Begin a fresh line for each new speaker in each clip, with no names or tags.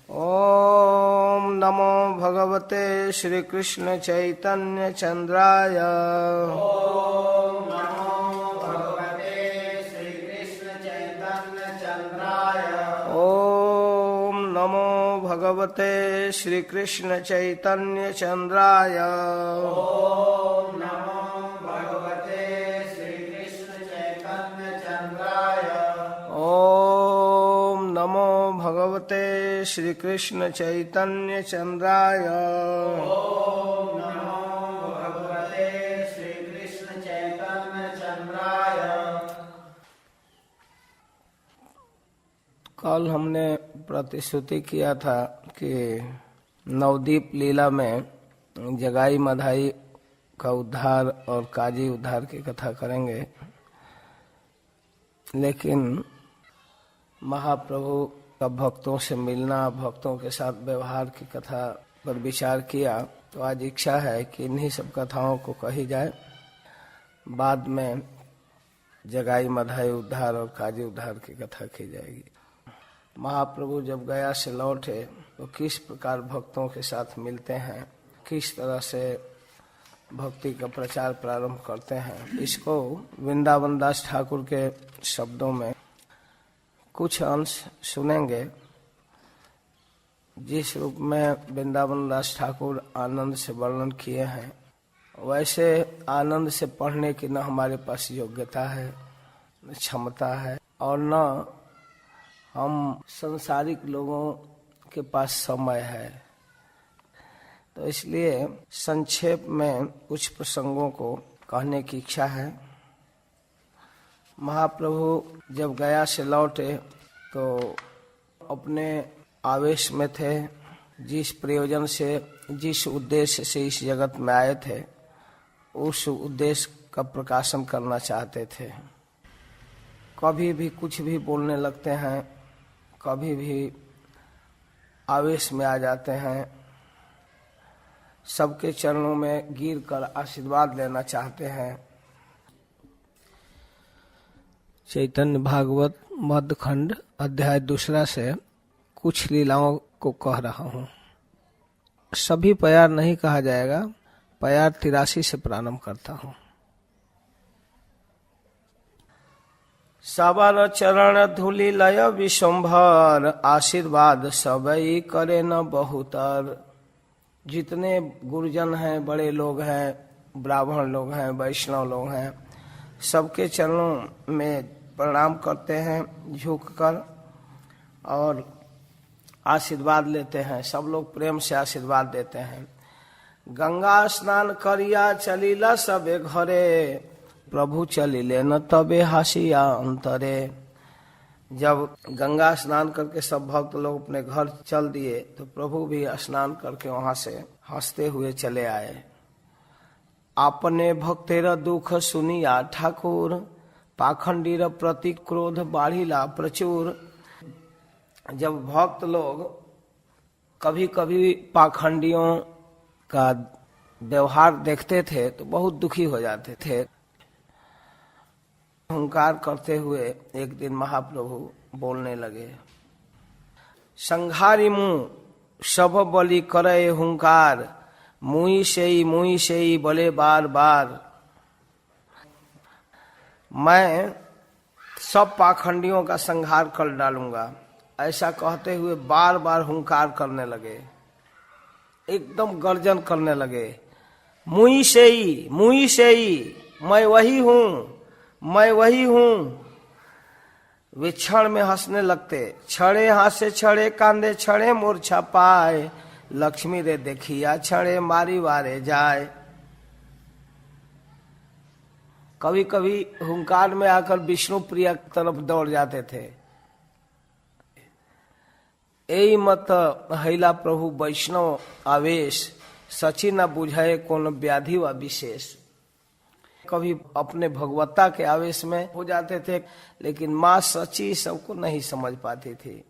ओम नमो भगवते श्री कृष्ण चैतन्य चंद्राय।
ओम नमो भगवते श्री कृष्ण चैतन्य चंद्राय।
ओम नमो भगवते श्री कृष्ण चैतन्य चंद्राय।
ओम नमो भगवते श्री कृष्ण चैतन्य चंद्राय।
ओम नमो भगवते श्री कृष्ण चैतन्य चंद्राय।
ओम नमो भगवते श्री कृष्ण चैतन्य चंद्राय।
कल हमने प्रतिश्रुति किया था कि नवदीप लीला में जगाई मधाई का उद्धार और काजी उद्धार की कथा करेंगे, लेकिन महाप्रभु का भक्तों से मिलना, भक्तों के साथ व्यवहार की कथा पर विचार किया, तो आज इच्छा है कि इन्हीं सब कथाओं को कही जाए। बाद में जगाई मधाई उद्धार और काजी उद्धार की कथा की जाएगी। महाप्रभु जब गया से लौटे तो किस प्रकार भक्तों के साथ मिलते हैं, किस तरह से भक्ति का प्रचार प्रारंभ करते हैं, इसको वृंदावन दास ठाकुर के शब्दों में कुछ अंश सुनेंगे। जिस रूप में वृंदावन दास ठाकुर आनंद से वर्णन किए हैं, वैसे आनंद से पढ़ने की न हमारे पास योग्यता है, न क्षमता है, और न हम संसारिक लोगों के पास समय है। तो इसलिए संक्षेप में कुछ प्रसंगों को कहने की इच्छा है। महाप्रभु जब गया से लौटे तो अपने आवेश में थे। जिस प्रयोजन से, जिस उद्देश्य से इस जगत में आए थे, उस उद्देश्य का प्रकाशन करना चाहते थे। कभी भी कुछ भी बोलने लगते हैं, कभी भी आवेश में आ जाते हैं, सबके चरणों में गिर कर आशीर्वाद लेना चाहते हैं। चैतन्य भागवत मध्य खंड अध्याय 2 से कुछ लीलाओं को कह रहा हूँ। सभी प्यार नहीं कहा जाएगा, प्यार 83 से प्रारंभ करता हूँ। सबर चरण धूलि लय विशंभर, आशीर्वाद सबई करे न बहुतर। जितने गुरुजन हैं, बड़े लोग हैं, ब्राह्मण लोग हैं, वैष्णव लोग हैं, सबके चरणों में प्रणाम करते हैं झुककर और आशीर्वाद लेते हैं। सब लोग प्रेम से आशीर्वाद देते हैं। गंगा स्नान करिया चलिला सबे घरे, प्रभु चलिले न तबे हसिया अंतरे। जब गंगा स्नान करके सब भक्त लोग अपने घर चल दिए तो प्रभु भी स्नान करके वहां से हंसते हुए चले आए। आपने भक्तेर दुख सुनिया ठाकुर, पाखंडीर प्रति क्रोध बाढ़िला प्रचुर। जब भक्त लोग कभी कभी पाखंडियों का व्यवहार देखते थे तो बहुत दुखी हो जाते थे। हुंकार करते हुए एक दिन महाप्रभु बोलने लगे, संघारी मुँह सब बलि करे हुंकार, मुई से ही बोले बार बार। मैं सब पाखंडियों का संहार कर डालूंगा, ऐसा कहते हुए बार बार हुंकार करने लगे, एकदम गर्जन करने लगे। मुई से ही, मैं वही हूँ, मैं वही हूँ। वे क्षण में हंसने लगते। छड़े हासे छड़े कांदे छड़े मूर्छा पाए, लक्ष्मी रे देखिया छड़े मारी वारे जाए। कभी कभी हुंकार में आकर विष्णु प्रिया की तरफ दौड़ जाते थे। एई मत हैला प्रभु वैष्णव आवेश, सची न बुझाए कौन व्याधि व विशेष। कभी अपने भगवत्ता के आवेश में हो जाते थे, लेकिन माँ सची सबको नहीं समझ पाती थी।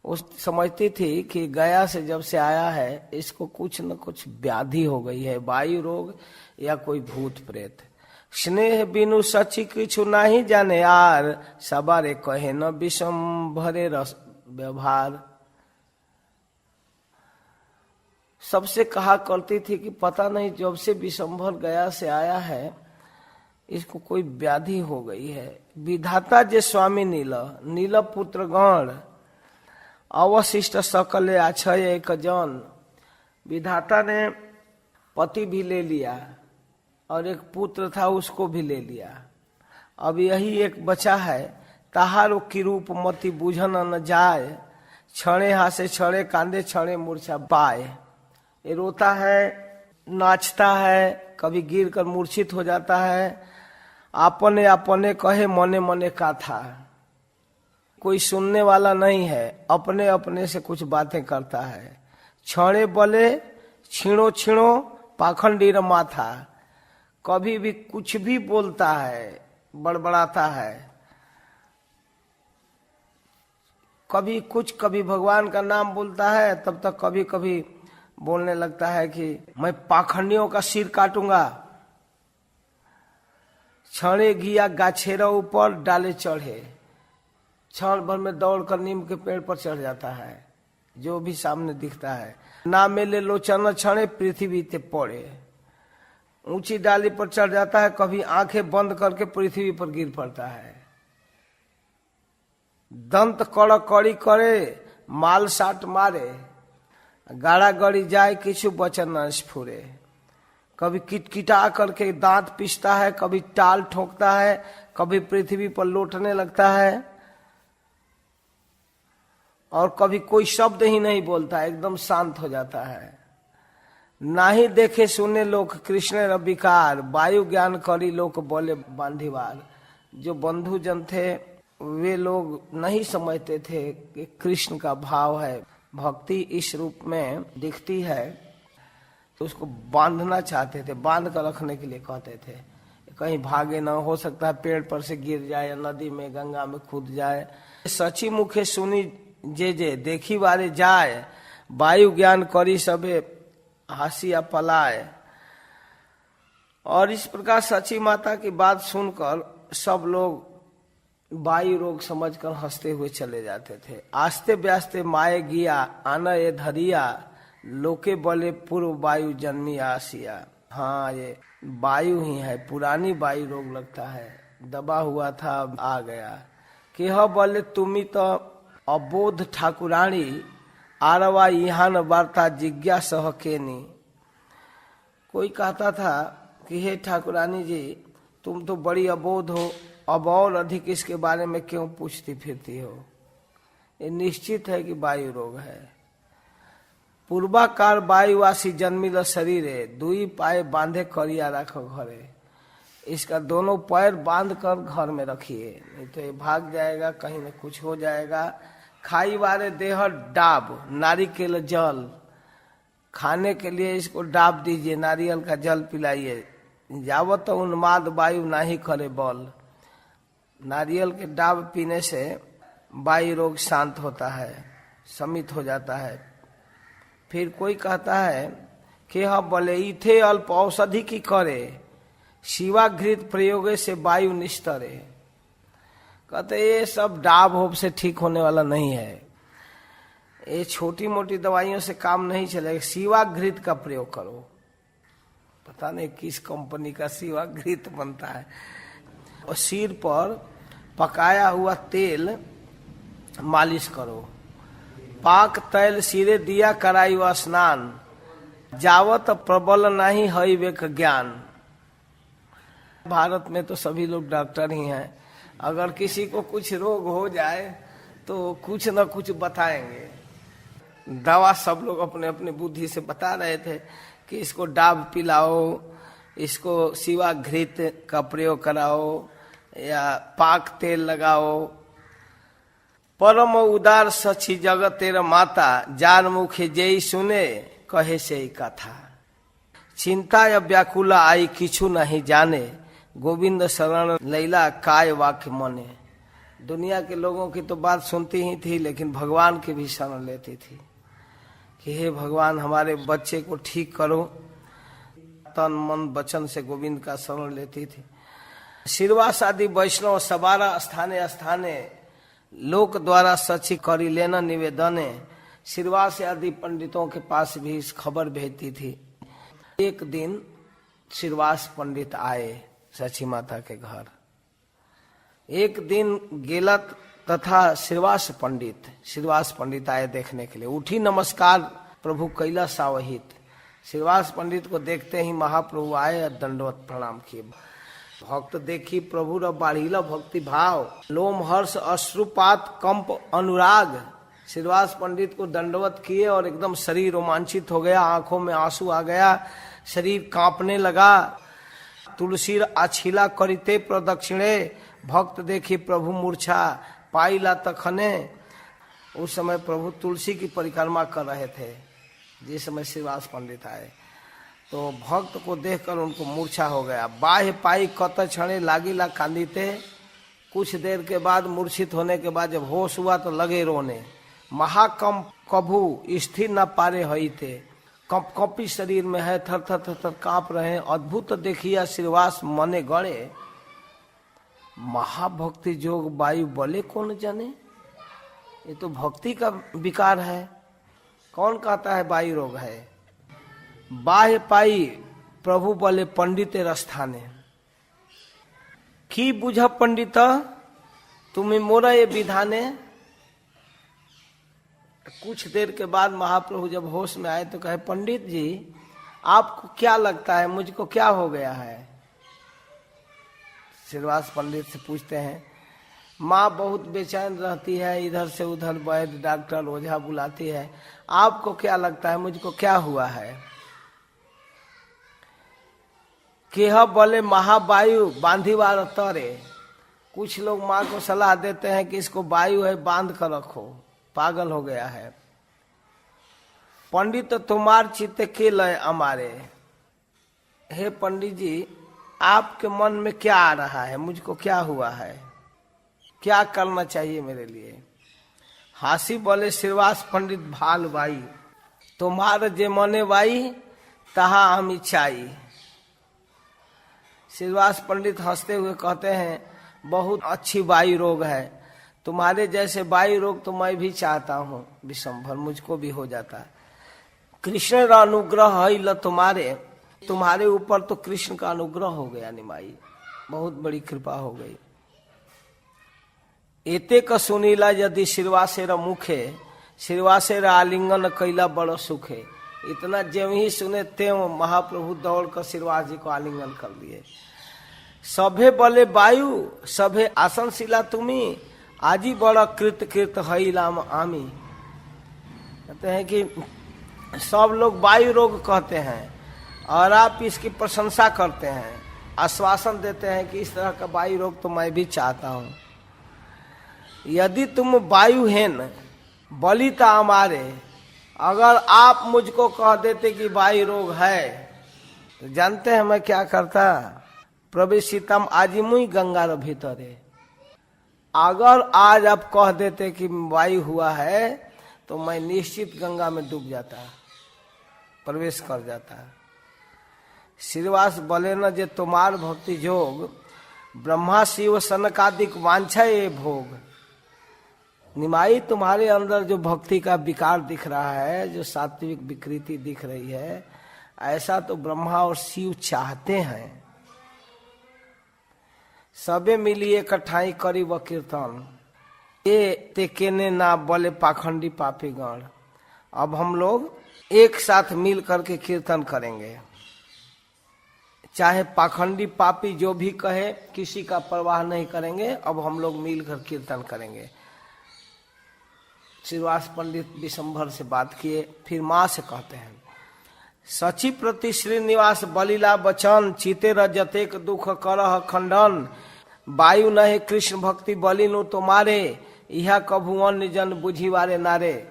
वो समझती थी कि गया से जब से आया है इसको कुछ न कुछ व्याधि हो गई है, वायु रोग या कोई भूत प्रेत। स्नेह बिनु सची किछु नहीं जाने यार, सबारे कहे न विषम भरे रस व्यवहार। सबसे कहा करती थी कि पता नहीं जब से विशंभर गया से आया है इसको कोई व्याधि हो गई है। विधाता जे स्वामी नील पुत्र गण अवशिष्ट सकल आछय एक जन। विधाता ने पति भी ले लिया और एक पुत्र था उसको भी ले लिया। अब यही एक बचा है। ताहारो की रूप मति बुझन न जाए, छड़े हासे छड़े कांदे छड़े मूर्छा पाए। ये रोता है, नाचता है, कभी गिर कर मूर्छित हो जाता है। अपने अपने कहे मने मने का था, कोई सुनने वाला नहीं है, अपने अपने से कुछ बातें करता है। छड़े बले छीणो छीणो पाखंडी माथा, कभी भी कुछ भी बोलता है, बड़बड़ाता है, कभी कुछ, कभी भगवान का नाम बोलता है, तब तक कभी कभी बोलने लगता है कि मैं पाखंडियों का सिर काटूंगा। छड़े गिया गाछेरा ऊपर डाले चढ़े, क्षण भर में दौड़कर नीम के पेड़ पर चढ़ जाता है, जो भी सामने दिखता है। ना मेले लोचन छड़े पृथ्वी ते पड़े, ऊंची डाली पर चढ़ जाता है, कभी आंखें बंद करके पृथ्वी पर गिर पड़ता है। दंत कड़ कड़ी करे माल साट मारे, गाड़ा गड़ी जाए किछु बचन न स्फुरे। कभी किटकिटा करके दांत पीसता है, कभी टाल ठोकता है, कभी पृथ्वी पर लौटने लगता है, और कभी कोई शब्द ही नहीं बोलता है, एकदम शांत हो जाता है। नाही देखे सुने लोक कृष्ण रविकार, वायु ज्ञान करी लोक बोले बांधीवार। जो बंधु जन थे वे लोग नहीं समझते थे कि कृष्ण का भाव है, भक्ति इस रूप में दिखती है, तो उसको बांधना चाहते थे, बांध कर रखने के लिए कहते थे। कहीं भागे ना, हो सकता है पेड़ पर से गिर जाए, नदी में गंगा में कूद जाए। सची मुखे सुनी जे जे देखी बारे जाए, वायु ज्ञान करी सबे हासिया पलाए। और इस प्रकार सची माता की बात सुनकर सब लोग वायु रोग समझकर हंसते हुए चले जाते थे। आस्ते ब्यास्ते माए गिया आना ये धरिया, लोके बोले पूर्व वायु जन्मी आसिया। हाँ, ये वायु ही है, पुरानी वायु रोग लगता है, दबा हुआ था, आ गया। कि ह बोले तुम्ही तो अबोध ठाकुरानी, आरवा यहाँ वार्ता जिज्ञासा केनी। कोई कहता था कि हे ठाकुरानी जी, तुम तो बड़ी अबोध हो, अब और अधिक इसके बारे में क्यों पूछती फिरती हो। ये निश्चित है कि वायु रोग है। पूर्वाकार वायुवासी जन्मिल शरीरे, दुई पाए बांधे करिया रखो घरे। इसका दोनों पैर बांध कर घर में रखिए, नहीं तो ये भाग जाएगा, कहीं न कुछ हो जाएगा। खाई वाले देह डाब नारिकेल जल, खाने के लिए इसको डाब दीजिए, नारियल का जल पिलाइए। जावत उन्माद वायु नाही करे बल। नारियल के डाब पीने से वायु रोग शांत होता है, शमित हो जाता है। फिर कोई कहता है कि हम बोले इथे अल्प औषधि की करे, शिवाघृत प्रयोगे से वायु निस्तरे। कहते ये सब डाब होप से ठीक होने वाला नहीं है, ये छोटी मोटी दवाइयों से काम नहीं चलेगा, शिवाघृत का प्रयोग करो। पता नहीं किस कंपनी का शिवाघृत बनता है। और सिर पर पकाया हुआ तेल मालिश करो, पाक तैल सिरे दिया कराई व स्नान, जावत प्रबल नहीं हई वेक ज्ञान। भारत में तो सभी लोग डॉक्टर ही हैं, अगर किसी को कुछ रोग हो जाए तो कुछ न कुछ बताएंगे। दवा सब लोग अपने अपने बुद्धि से बता रहे थे कि इसको डाब पिलाओ, इसको शिवाघृत का प्रयोग कराओ, या पाक तेल लगाओ। परम उदार सची जगत तेरा माता, जार मुखे जेई सुने कहे से ही कथा। चिंता या व्याकुला आई किछु नहीं जाने, गोविंद शरण लैला काय वाक्य मने। दुनिया के लोगों की तो बात सुनती ही थी, लेकिन भगवान की भी शरण लेती थी कि हे भगवान हमारे बच्चे को ठीक करो। तन मन वचन से गोविंद का शरण लेती थी। शिरवास आदि वैष्णव सबारा स्थाने स्थाने, लोक द्वारा सची करी लेना निवेदने, श्रीवास आदि पंडितों के पास भी इस खबर भेजती थी। एक दिन श्रीवास पंडित आए सची माता के घर। एक दिन गेलत तथा श्रीवास पंडित आए देखने के लिए। उठी नमस्कार प्रभु कैला सावहित। श्रीवास पंडित को देखते ही महाप्रभु आए और दंडवत प्रणाम किए। भक्त देखी प्रभु र बाढ़िला भक्ति भाव, लोम हर्ष अश्रुपात कंप अनुराग। श्रीवास पंडित को दंडवत किए और एकदम शरीर रोमांचित हो गया, आंखों में आंसू आ गया, शरीर कांपने लगा। तुलसी आछिला करिते प्रदक्षिणे, भक्त देखी प्रभु मूर्छा पाइला तखने। उस समय प्रभु तुलसी की परिक्रमा कर रहे थे जिस समय श्रीवास पंडित आए, तो भक्त को देखकर उनको मूर्छा हो गया। बाह्य पाई कत क्षणे लागिला कांदिते। कुछ देर के बाद मूर्छित होने के बाद जब होश हुआ तो लगे रोने। महाकंप कभू स्थिर न पारे हईते, कंपी शरीर में है, थर थर थर थर कांप रहे हैं। अद्भुत देखिया श्रीवास मने गड़े, महाभक्ति जोग वायु बले कौन जाने। ये तो भक्ति का विकार है, कौन कहता है वायु रोग है। बाह्य पाई प्रभु बले पंडिते रस्थाने, की बुझ पंडित तुम्हें मोरा ये विधाने। कुछ देर के बाद महाप्रभु जब होश में आए तो कहे, पंडित जी आपको क्या लगता है, मुझको क्या हो गया है। श्रीवास पंडित से पूछते हैं, माँ बहुत बेचैन रहती है, इधर से उधर वैद्य डॉक्टर ओझा बुलाती है, आपको क्या लगता है मुझको क्या हुआ है। केह बोले महावायु बांधीवार तरे। कुछ लोग माँ को सलाह देते हैं कि इसको वायु है, बांध कर रखो, पागल हो गया है। पंडित तुम्हार चित्त के लय हमारे। हे पंडित जी आपके मन में क्या आ रहा है, मुझको क्या हुआ है, क्या करना चाहिए मेरे लिए। हासी बोले श्रीवास पंडित भाल बाई, तुम्हार जे मने बाई तहा हम इच्छाई। श्रीवास पंडित हंसते हुए कहते हैं, बहुत अच्छी वायु रोग है, तुम्हारे जैसे वायु रोग तो मैं भी चाहता हूँ, विषंभर मुझको भी हो जाता। कृष्ण का अनुग्रह है ल तुम्हारे ऊपर तो कृष्ण का अनुग्रह हो गया निमाई, बहुत बड़ी कृपा हो गई। एते का सुनीला यदि श्रीवासेर मुखे, श्रीवासेर आलिंगन कैला बड़ो सुखे। इतना जब ही सुने त्यों महाप्रभु दौड़ कर श्रीवास जी को आलिंगन कर लिए। सभे बले वायु सभे आसनशिला तुम्ही, आजी बड़ा कृत हईलाम आमी। कहते हैं कि सब लोग वायु रोग कहते हैं और आप इसकी प्रशंसा करते हैं, आश्वासन देते हैं कि इस तरह का वायु रोग तो मैं भी चाहता हूँ। यदि तुम वायु हेन बलिता हमारे, अगर आप मुझको कह देते कि वायु रोग है तो जानते हैं मैं क्या करता। प्रवेशितम आजिमुई गंगा रे भीतरे। अगर आज आप कह देते कि वायु हुआ है तो मैं निश्चित गंगा में डूब जाता, प्रवेश कर जाता। श्रीवास बोले न जे तुम्हार भक्ति जोग, ब्रह्मा शिव सनकादिक वांछा ये भोग। निमाई तुम्हारे अंदर जो भक्ति का विकार दिख रहा है, जो सात्विक विकृति दिख रही है, ऐसा तो ब्रह्मा और शिव चाहते हैं। सबे मिली इकट्ठाई करी व कीर्तन, ये ते केने ना बोले पाखंडी पापी गण। अब हम लोग एक साथ मिल करके कीर्तन करेंगे, चाहे पाखंडी पापी जो भी कहे, किसी का परवाह नहीं करेंगे। अब हम लोग मिलकर कीर्तन करेंगे। श्रीवास पंडित विशंभर से बात किए, फिर माँ से कहते हैं, सची प्रति श्रीनिवास बलिला बचन, चीते रजतेक दुख करह खंडन। वायु नहे कृष्ण भक्ति बलिनु तुम्हारे, यह कभु अन्य जन बुझी वारे नारे।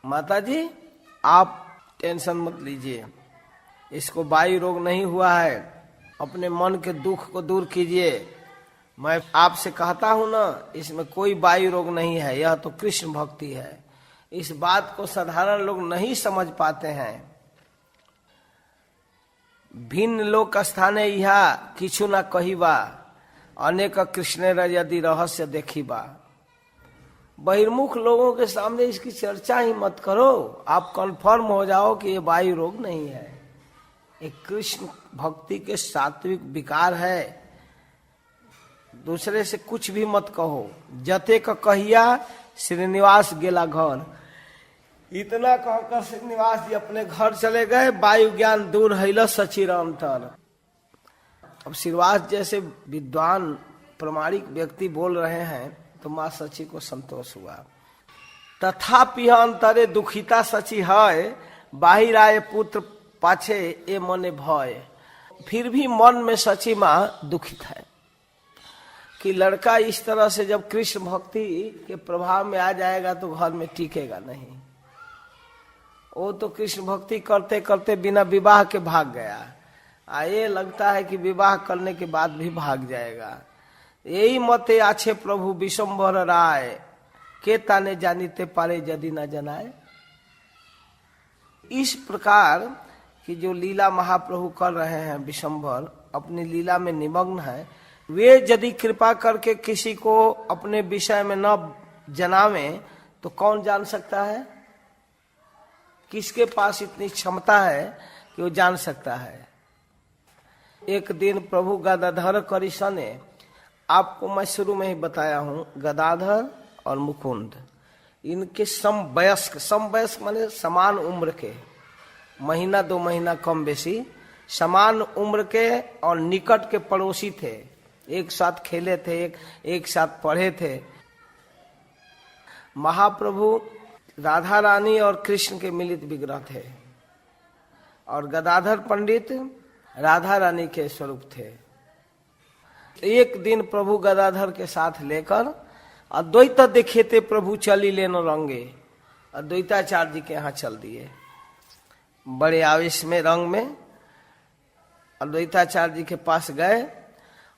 माता जी आप टेंशन मत लीजिए, इसको वायु रोग नहीं हुआ है, अपने मन के दुख को दूर कीजिए। मैं आपसे कहता हूं ना, इसमें कोई वायु रोग नहीं है, यह तो कृष्ण भक्ति है। इस बात को साधारण लोग नहीं समझ पाते हैं। भिन्न लोक स्थाने यह किछु न कहिबा, अनेक कृष्णेर यदि रहस्य देखिबा। बहिर्मुख लोगों के सामने इसकी चर्चा ही मत करो। आप कंफर्म हो जाओ कि ये वायु रोग नहीं है, एक कृष्ण भक्ति के सात्विक विकार है। दूसरे से कुछ भी मत कहो। जते का कहिया श्रीनिवास गेला घर, इतना कहकर श्रीनिवास जी अपने घर चले गए। वायु ज्ञान दूर हैल सचिरंतर। अब श्रीनिवास जैसे विद्वान प्रामाणिक व्यक्ति बोल रहे हैं तो माँ सची को संतोष हुआ। तथापि अंतरे दुखिता सची है, बाहिर आए पुत्र पाछे ए मने भय। फिर भी मन में सची माँ दुखित है कि लड़का इस तरह से जब कृष्ण भक्ति के प्रभाव में आ जाएगा तो घर में टिकेगा नहीं। वो तो कृष्ण भक्ति करते करते बिना विवाह के भाग गया, ये लगता है कि विवाह करने के बाद भी भाग जाएगा। यही मते आछे प्रभु विशंभर राय, के ताने जानिते पारे यदि न जनाए। इस प्रकार की जो लीला महाप्रभु कर रहे हैं, विशंभर अपनी लीला में निमग्न है, वे यदि कृपा करके किसी को अपने विषय में न जनावे तो कौन जान सकता है? किसके पास इतनी क्षमता है कि वो जान सकता है? एक दिन प्रभु गदाधर करिशा ने, आपको मैं शुरू में ही बताया हूं, गदाधर और मुकुंद इनके समवयस्क माने समान उम्र के, महीना 2 महीना कम बेसी समान उम्र के और निकट के पड़ोसी थे। एक साथ खेले थे, एक साथ पढ़े थे। महाप्रभु राधा रानी और कृष्ण के मिलित विग्रह थे और गदाधर पंडित राधा रानी के स्वरूप थे। एक दिन प्रभु गदाधर के साथ लेकर अद्वैत देखे थे प्रभु चली लेन रंगे, अद्वैताचार्य जी के यहाँ चल दिए। बड़े आवेश में रंग में अद्वैताचार्य जी के पास गए।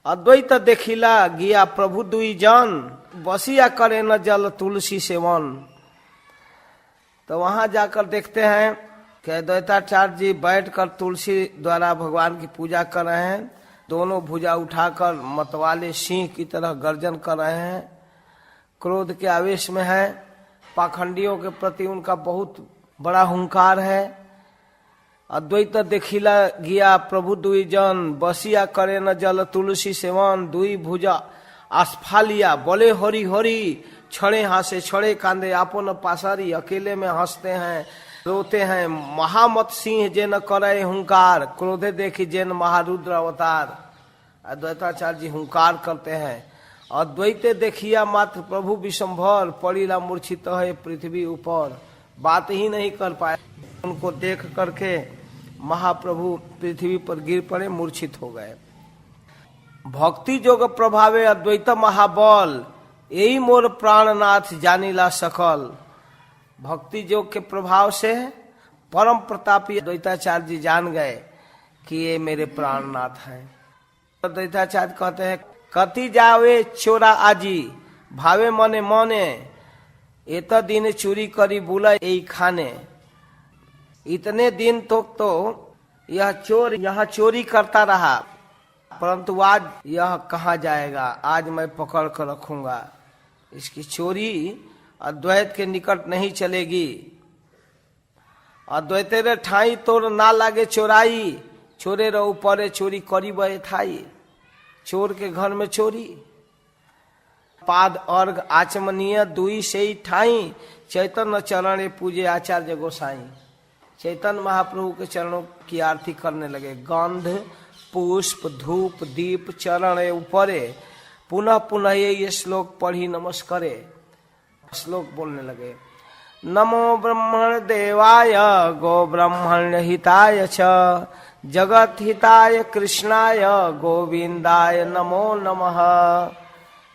अद्वैत देखिला गया प्रभु दुई जन, बसिया करे न जल तुलसी सेवन। तो वहां जाकर देखते हैं कि अद्वैताचार्य जी बैठकर तुलसी द्वारा भगवान की पूजा कर रहे हैं। दोनों भुजा उठाकर मतवाले सिंह की तरह गर्जन कर रहे हैं, क्रोध के आवेश में है। पाखंडियों के प्रति उनका बहुत बड़ा हुंकार है। अद्वैत देखिला गया प्रभु दुई जन, बसिया करे न जल तुलसी सेवन। दुई भुजा आस्फालिया बोले हरि हरि, छड़े हासे छड़े कांदे आपो न पासारी। अकेले में हंसते हैं रोते हैं। महामत सिंह जे न करे हुंकार, क्रोधे देखी जेन महारुद्र अवतार। अद्वैताचार्य जी हुंकार करते हैं। अद्वैते देखिया मात्र प्रभु विशंभर, पड़ीला मूर्छित है पृथ्वी ऊपर। बात ही नहीं कर पाए। उनको देख करके महाप्रभु पृथ्वी पर गिर पड़े, मूर्छित हो गए। भक्ति जोग प्रभावे अद्वैत महाबल, यही मोर प्राणनाथ जानिला सकल। भक्ति योग के प्रभाव से परम प्रतापी अद्वैताचार्य जी जान गए कि ये मेरे प्राणनाथ हैं। अद्वैताचार्य कहते हैं, कति जावे चोरा आजी, भावे मने मने, एत दिन चोरी करी बुला यही खाने। इतने दिन तो यह चोर यहाँ चोरी करता रहा, परंतु आज यह कहाँ जाएगा? आज मैं पकड़ कर रखूंगा। इसकी चोरी अद्वैत के निकट नहीं चलेगी। अद्वैत रे ठाई तोर ना लागे चोराई, चोरे रे ऊपर चोरी करी बे थाई। चोर के घर में चोरी। पाद अर्घ आचमनीय दुई से ठाई, चैतन्य चरण पूजे आचार्य गोसाई। चैतन्य महाप्रभु के चरणों की आरती करने लगे। गंध पुष्प धूप दीप चरण ऊपरे, पुनः पुनः ये श्लोक पढ़ी नमस्करे। श्लोक बोलने लगे, नमो ब्रह्मण देवाय गो ब्रह्मण हिताय च, जगत हिताय कृष्णाय गोविंदाय नमो नमः।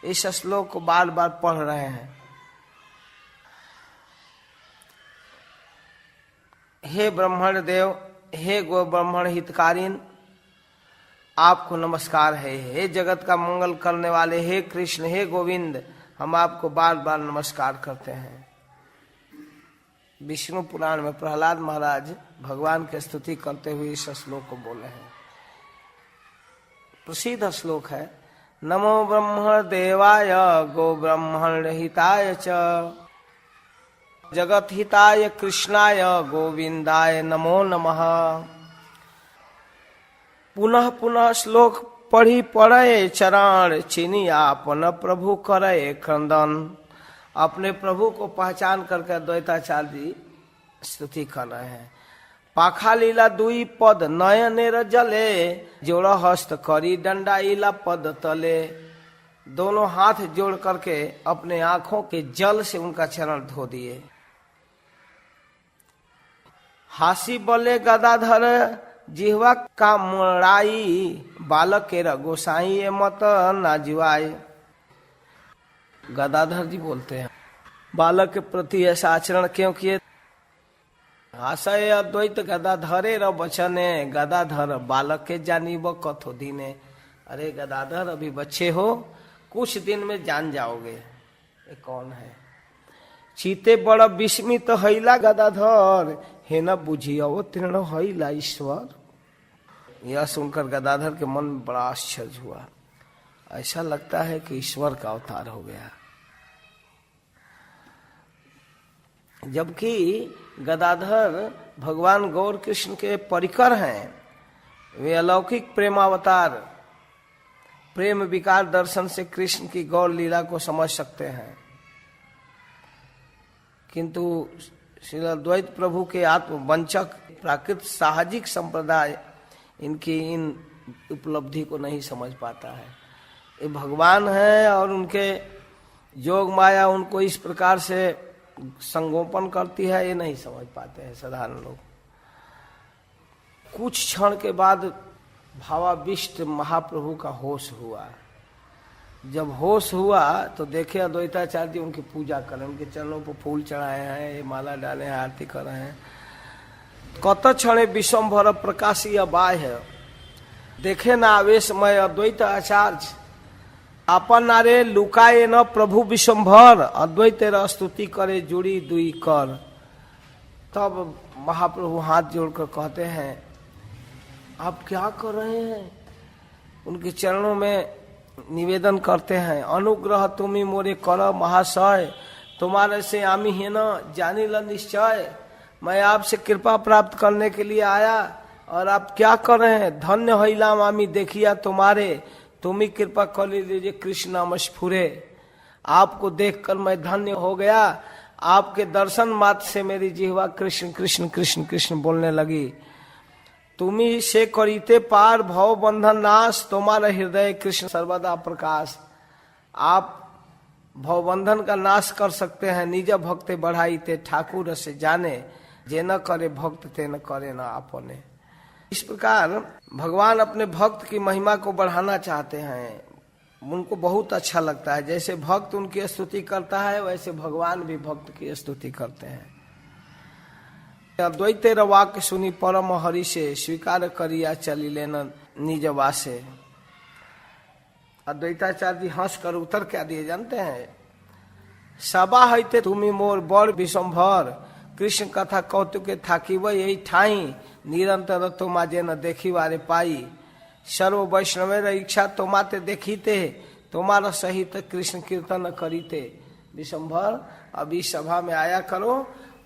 इस श्लोक को बार बार पढ़ रहे हैं। हे ब्रह्मण देव, हे गो ब्रह्मण हितकारीन, आपको नमस्कार है। हे जगत का मंगल करने वाले, हे कृष्ण, हे गोविंद, हम आपको बार बार नमस्कार करते हैं। विष्णु पुराण में प्रहलाद महाराज भगवान की स्तुति करते हुए इस श्लोक को बोले हैं। प्रसिद्ध श्लोक है। नमो ब्रह्मण देवाय गो ब्रह्मण हिताय च जगत हिताय कृष्णाय गोविंदाय नमो नमः। पुनः पुनः श्लोक पढ़ी पढ़े चरण चिनी आपन प्रभु करे क्रंदन। अपने प्रभु को पहचान करके द्वैताचार्य जी स्तुति कर रहे हैं। पाखा लीला दुई पद नयनेर जले जोड़ हस्त करी डंडा इला पद तले। दोनों हाथ जोड़ करके अपने आंखों के जल से उनका चरण धो दिए। हासी बोले गदाधर जिह्वा का मुड़ाई बालक केरा गोसाई मत नाजुआई। गदाधर जी बोलते हैं बालक के प्रति ऐसा आचरण क्यों किए। हासय अद्वैत गदाधरे र बचने गदाधर बालक के जानीब कथो दीने। अरे गदाधर अभी बच्चे हो, कुछ दिन में जान जाओगे ये कौन है। चीते बड़ा विस्मित हैला गदाधर हे न बुझियो तीर्ण हैला ईश्वर। यह सुनकर गदाधर के मन में बड़ा आश्चर्य हुआ। ऐसा लगता है कि ईश्वर का अवतार हो गया। जबकि गदाधर भगवान गौर कृष्ण के परिकर हैं। वे अलौकिक प्रेमावतार प्रेम विकार दर्शन से कृष्ण की गौर लीला को समझ सकते हैं। किंतु श्री अद्वैत प्रभु के आत्मवंचक प्राकृत साहजिक संप्रदाय इनकी इन उपलब्धि को नहीं समझ पाता है। ये भगवान है और उनके योग माया उनको इस प्रकार से संगोपन करती है, ये नहीं समझ पाते हैं साधारण लोग। कुछ क्षण के बाद भावाविष्ट महाप्रभु का होश हुआ। जब होश हुआ तो देखे अद्वैताचार्य जी उनकी पूजा कर रहे हैं, उनके चरणों पर फूल चढ़ाए हैं, ये माला डाले हैं, आरती कर रहे हैं। कत क्षण विश्वम्भर प्रकाशी अबाय है देखे न आवेशमय अद्वैत आचार्य। आपन नारे लुकाए न प्रभु विश्वम्भर अद्वैत स्तुति करे जुड़ी दुई कर। तब महाप्रभु हाथ जोड़कर कहते हैं आप क्या कर रहे हैं। उनके चरणों में निवेदन करते हैं अनुग्रह तुम्ही मोरे कर महाशय तुम्हारे से आमी है न जानी ल निश्चय। मैं आपसे कृपा प्राप्त करने के लिए आया और आप क्या कर रहे हैं। धन्य हैलाम आमी देखिया तुम्हारे तुम ही कृपा कर लीजिए कृष्ण नाम स्फुरे। आपको देखकर मैं धन्य हो गया। आपके दर्शन मात्र से मेरी जिह्वा कृष्ण कृष्ण कृष्ण कृष्ण बोलने लगी। तुम्ही से करीते पार भव बंधन नाश तुम्हारा हृदय कृष्ण सर्वदा प्रकाश। आप भवबंधन का नाश कर सकते हैं। निज भक्ते बढ़ाई ते ठाकुर से जाने जे न करे भक्त ते न करे न आपने। इस प्रकार भगवान अपने भक्त की महिमा को बढ़ाना चाहते हैं। उनको बहुत अच्छा लगता है। जैसे भक्त उनकी स्तुति करता है वैसे भगवान भी भक्त की स्तुति करते हैं। अद्वैतेर वाक्य सुनी परम हरि से स्वीकार करिया चली लेना निज वासे। अद्वैताचार्य जी हंस कर उत्तर क्या दिए जानते हैं। सबा हैते तुम्ही मोर बड़ विश्वम्भर कृष्ण कथा कौतुके थाकी वही यही ठाई निरंतर तुम्हारे न देखी वारे पाई। सर्व वैष्णवेर इच्छा तुम्हाते देखीते तुम्हारा सहित कृष्ण कीर्तन करीते। विश्वम्भर अभी सभा में आया करो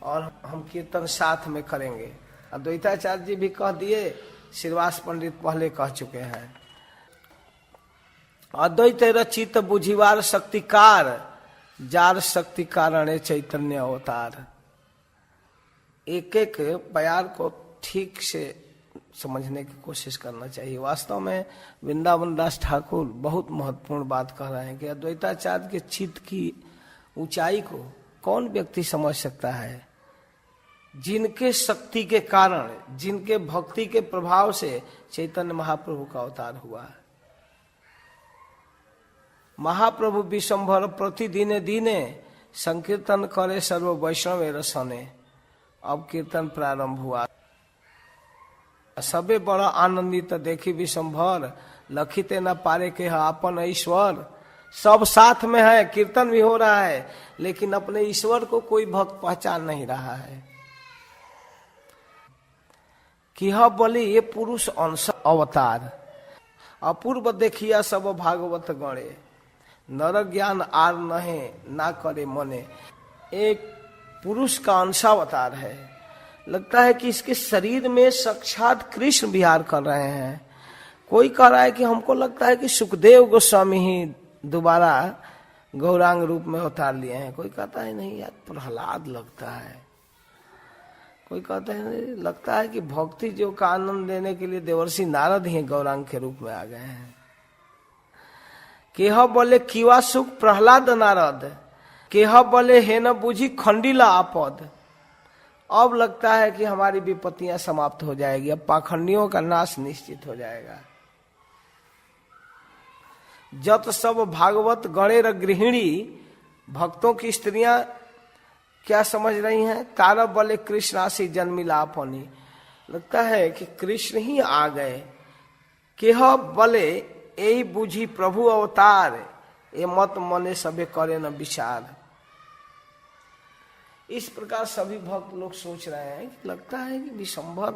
और हम कीर्तन साथ में करेंगे। अद्वैताचार्य जी भी कह दिए, श्रीवास पंडित पहले कह चुके हैं। अद्वैत रचित बुझिवार शक्तिकार जार शक्ति कारण चैतन्य अवतार। एक एक प्यार को ठीक से समझने की कोशिश करना चाहिए। वास्तव में वृंदावन दास ठाकुर बहुत महत्वपूर्ण बात कह रहे हैं कि अद्वैताचार्य के चित्त की ऊंचाई को कौन व्यक्ति समझ सकता है। जिनके शक्ति के कारण, जिनके भक्ति के प्रभाव से चैतन्य महाप्रभु का अवतार हुआ। महाप्रभु विश्वम्भर प्रतिदिने दिने संकीर्तन करे सर्व वैष्णव रसने। अब कीर्तन प्रारंभ हुआ। सबे बड़ा आनंदित देखी विश्वम्भर लखिते न पारे के आपन ईश्वर। सब साथ में है, कीर्तन भी हो रहा है, लेकिन अपने ईश्वर को कोई भक्त पहचान नहीं रहा है। कि बोली ये पुरुष अंश अवतार। अपूर्व देखिया सब भागवत गणे, नर ज्ञान आर नहे ना करे मने। एक पुरुष का अंशावतार है, लगता है कि इसके शरीर में साक्षात कृष्ण विहार कर रहे हैं। कोई कह रहा है कि हमको लगता है कि सुखदेव गोस्वामी ही दोबारा गौरांग रूप में अवतार लिए हैं। कोई कहता है नहीं यार प्रहलाद लगता है। कोई कहता है नहीं, लगता है कि भक्ति जो का आनंद देने के लिए देवर्षि नारद ही गौरांग के रूप में आ गए हैं। केह बोले किवा सुख प्रहलाद नारद, केह बोले हे न बुझी खंडीला आपद। अब लगता है कि हमारी विपत्तियां समाप्त हो जाएगी, अब पाखंडियों का नाश निश्चित हो जाएगा। जत सब भागवत गणेर गृहिणी, भक्तों की स्त्रियां क्या समझ रही हैं? तारब बले कृष्णासी जन्मिलापनी, लगता है कि कृष्ण ही आ गए। केह बले यही बुझी प्रभु अवतार, ये मत मने सबे करे न विचार। इस प्रकार सभी भक्त लोग सोच रहे हैं कि लगता है कि विशंभर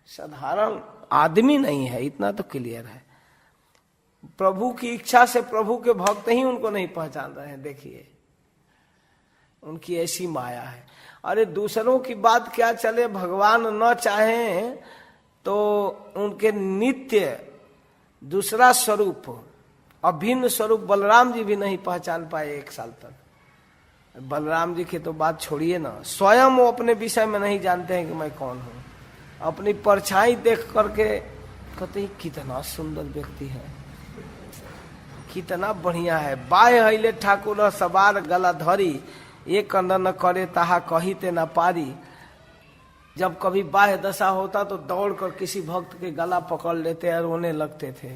साधारण आदमी नहीं है, इतना तो क्लियर है। प्रभु की इच्छा से प्रभु के भक्त ही उनको नहीं पहचान रहे हैं। देखिए उनकी ऐसी माया है। अरे दूसरों की बात क्या चले, भगवान न चाहें तो उनके नित्य दूसरा स्वरूप, अभिन्न स्वरूप बलराम जी भी नहीं पहचान पाए 1 साल तक। बलराम जी की तो बात छोड़िए ना, स्वयं वो अपने विषय में नहीं जानते हैं कि मैं कौन हूं। अपनी परछाई देख करके कहते हैं कितना सुंदर व्यक्ति है, कितना बढ़िया है। बाय हईले ठाकुर सवार गला धरी, एक कंद न करे ताहा कहीते न पारी। जब कभी बाह्य दशा होता तो दौड़कर किसी भक्त के गला पकड़ लेते और रोने लगते थे।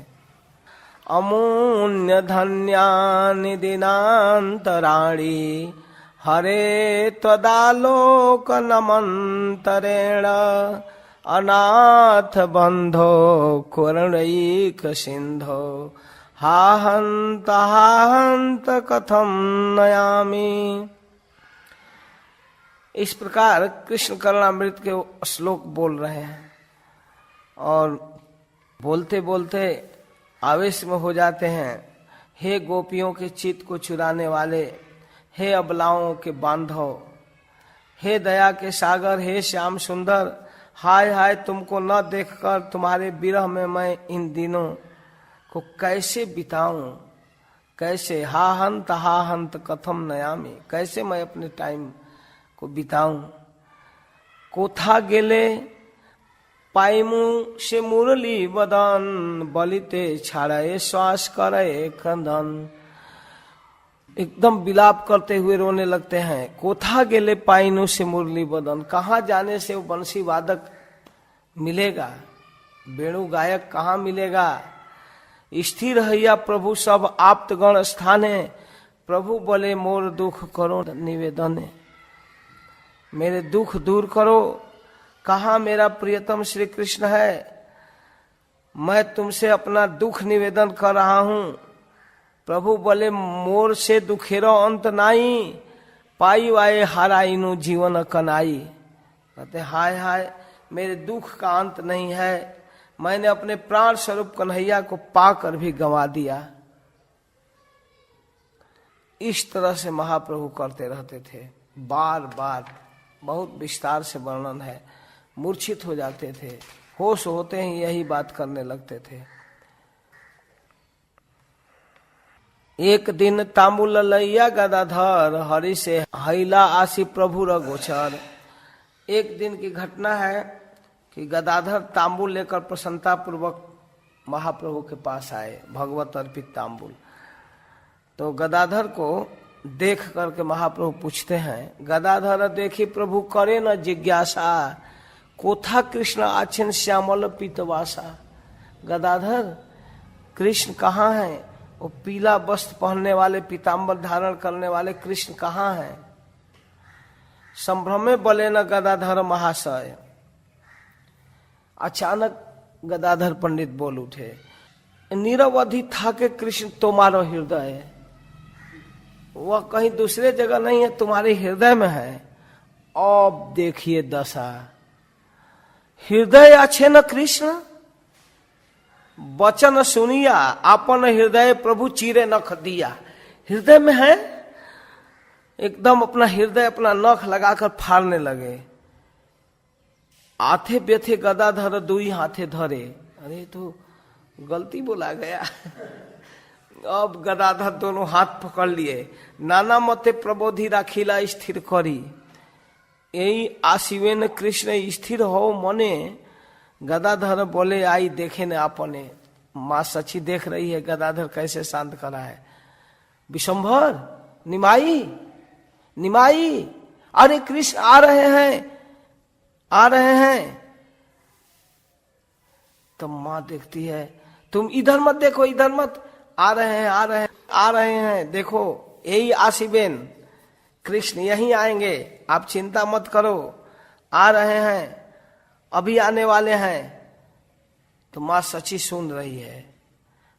अमून्य धन्यानि दिनांतराणि, हरे त्वदालोक नमंतरेण, अनाथ बंधो करुणैक सिंधो, हाहंत कथम नयामि। इस प्रकार कृष्ण करुणामृत के श्लोक बोल रहे हैं और बोलते बोलते आवेश में हो जाते हैं। हे गोपियों के चित्त को चुराने वाले, हे अबलाओं के बांधव, हे दया के सागर, हे श्याम सुंदर, हाय हाय तुमको न देखकर तुम्हारे विरह में मैं इन दिनों को कैसे बिताऊं, कैसे हा हंत कथम नयामी, कैसे मैं अपने टाइम को बिताऊं। कोथा गेले पाइमु से मुरली बदन, बलिते छाड़े श्वास करे कंदन। एकदम विलाप करते हुए रोने लगते हैं। कोथा गेले पाइनु से मुरली बदन, कहाँ जाने से वो बंसी वादक मिलेगा, वेणु गायक कहाँ मिलेगा। स्थिर हैया प्रभु सब आप्तगण स्थाने, प्रभु बोले मोर दुख करो निवेदने, मेरे दुख दूर करो। कहाँ मेरा प्रियतम श्री कृष्ण है, मैं तुमसे अपना दुख निवेदन कर रहा हूं। प्रभु बोले मोर से दुखेरो अंत नाई, पाई वाए हाराइनु जीवन कनाई। कहते हाय हाय मेरे दुख का अंत नहीं है, मैंने अपने प्राण स्वरूप कन्हैया को पाकर भी गंवा दिया। इस तरह से महाप्रभु करते रहते थे बार बार, बहुत विस्तार से वर्णन है। मूर्छित हो जाते थे, होश होते ही यही बात करने लगते थे। एक दिन तांबुल लैया गदाधर, हरि से हैला आसी प्रभु र गोचर। एक दिन की घटना है कि गदाधर तांबुल लेकर प्रसन्नता पूर्वक महाप्रभु के पास आए, भगवत अर्पित तांबुल। तो गदाधर को देख करके महाप्रभु पूछते हैं, गदाधर देखी प्रभु करे न जिज्ञासा, कोथा कृष्ण आछिन श्यामल पीतवासा। गदाधर कृष्ण कहाँ हैं? वो पीला वस्त्र पहनने वाले, पीताम्बर धारण करने वाले कृष्ण कहाँ हैं? संभ्रमे बोले न गदाधर महाशय। अचानक गदाधर पंडित बोल उठे, निरवधि था के कृष्ण तुम्हारा हृदय, वह कहीं दूसरे जगह नहीं है, तुम्हारे हृदय में है। अब देखिए दशा, हृदय अच्छे न कृष्ण, वचन सुनिया, अपन हृदय प्रभु चीरे नख दिया। हृदय में है, एकदम अपना हृदय अपना नख लगाकर फाड़ने लगे। आथे व्यथे गदाधर दुई हाथे धरे। अरे तो गलती बोला गया। अब गदाधर दोनों हाथ पकड़ लिए। नाना मते प्रबोधि राखिला स्थिर करी। यही आशिवेन कृष्ण स्थिर हो मने। गदाधर बोले आई देखे न आपने। माँ सची देख रही है गदाधर कैसे शांत करा है। विशंभर, निमाई निमाई, अरे कृष्ण आ रहे हैं, आ रहे हैं। तब माँ देखती है, तुम इधर मत देखो, इधर मत, आ रहे हैं, आ रहे हैं, आ रहे हैं, देखो यही आशिबेन कृष्ण यहीं आएंगे, आप चिंता मत करो, आ रहे हैं, अभी आने वाले हैं। तो माँ सची सुन रही है।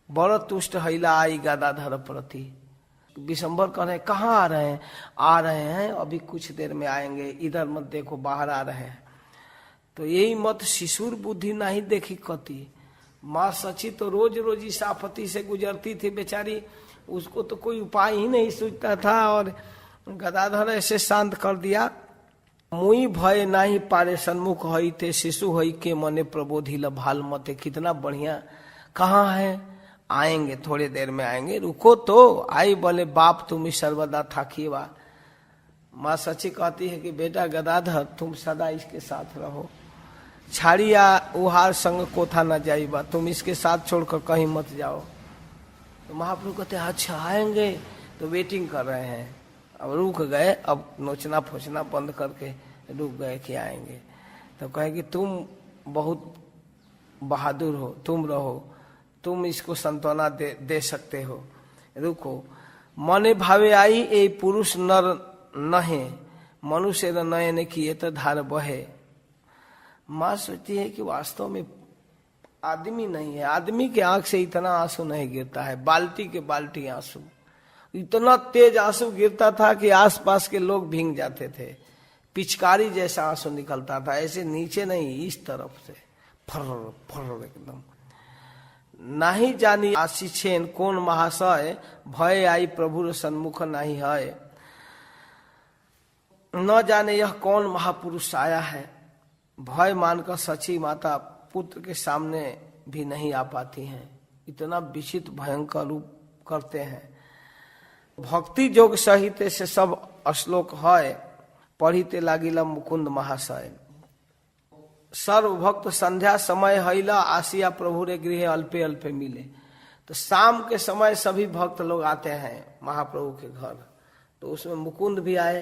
बड़ तुष्ट हैला आई गदाधर प्रति। विशंभर कह रहे कहाँ आ रहे हैं? आ रहे हैं, अभी कुछ देर में आएंगे, इधर मत देखो, बाहर आ रहे हैं। तो यही मत शिशुर बुद्धि नहीं देखी कति। माँ सची तो रोज रोज इस आपत्ति से गुजरती थी बेचारी, उसको तो कोई उपाय ही नहीं सूझता था। और गदाधर ऐसे शांत कर दिया। मुई भय नहीं पारे सन्मुख हई थे शिशु हई के मने प्रबोधि भाल मते। कितना बढ़िया, कहाँ है? आएंगे, थोड़े देर में आएंगे, रुको तो। आई बोले बाप तुम ही सर्वदा थाकिएवा। माँ सची कहती है कि बेटा गदाधर तुम सदा इसके साथ रहो, छाड़िया उहार संग कोथा न जाइबा, तुम इसके साथ छोड़कर कहीं मत जाओ। तो महाप्रभु कहते हैं अच्छा आएंगे, तो वेटिंग कर रहे हैं। अब रुक गए, अब नोचना फोचना बंद करके रुक गए कि आएंगे। तो कहे कि तुम बहुत बहादुर हो, तुम रहो, तुम इसको सांत्वना दे सकते हो, रुको। मने भावे आई ए पुरुष नर नहे, मनुष्य नयन किए तो धार बहे। माँ सोचती है कि वास्तव में आदमी नहीं है, आदमी के आंख से इतना आंसू नहीं गिरता है, बाल्टी के बाल्टी आंसू, इतना तेज आंसू गिरता था कि आसपास के लोग भींग जाते थे। पिचकारी जैसा आंसू निकलता था, ऐसे नीचे नहीं, इस तरफ से फर फर एकदम। नहीं जानी आशीछेन कौन महाशय, भय आई प्रभु सन्मुख नहीं है। न जाने यह कौन महापुरुष आया है। भय मानकर सची माता पुत्र के सामने भी नहीं आ पाती हैं, इतना विचित्र भयंकर रूप करते हैं। भक्ति जोग सहित से सब श्लोक है, पढ़िते लागिला मुकुंद महाशय। सर्वभक्त संध्या समय हैला, आसिया प्रभु रे गृह अल्पे अल्पे मिले। तो शाम के समय सभी भक्त लोग आते हैं महाप्रभु के घर, तो उसमें मुकुंद भी आए।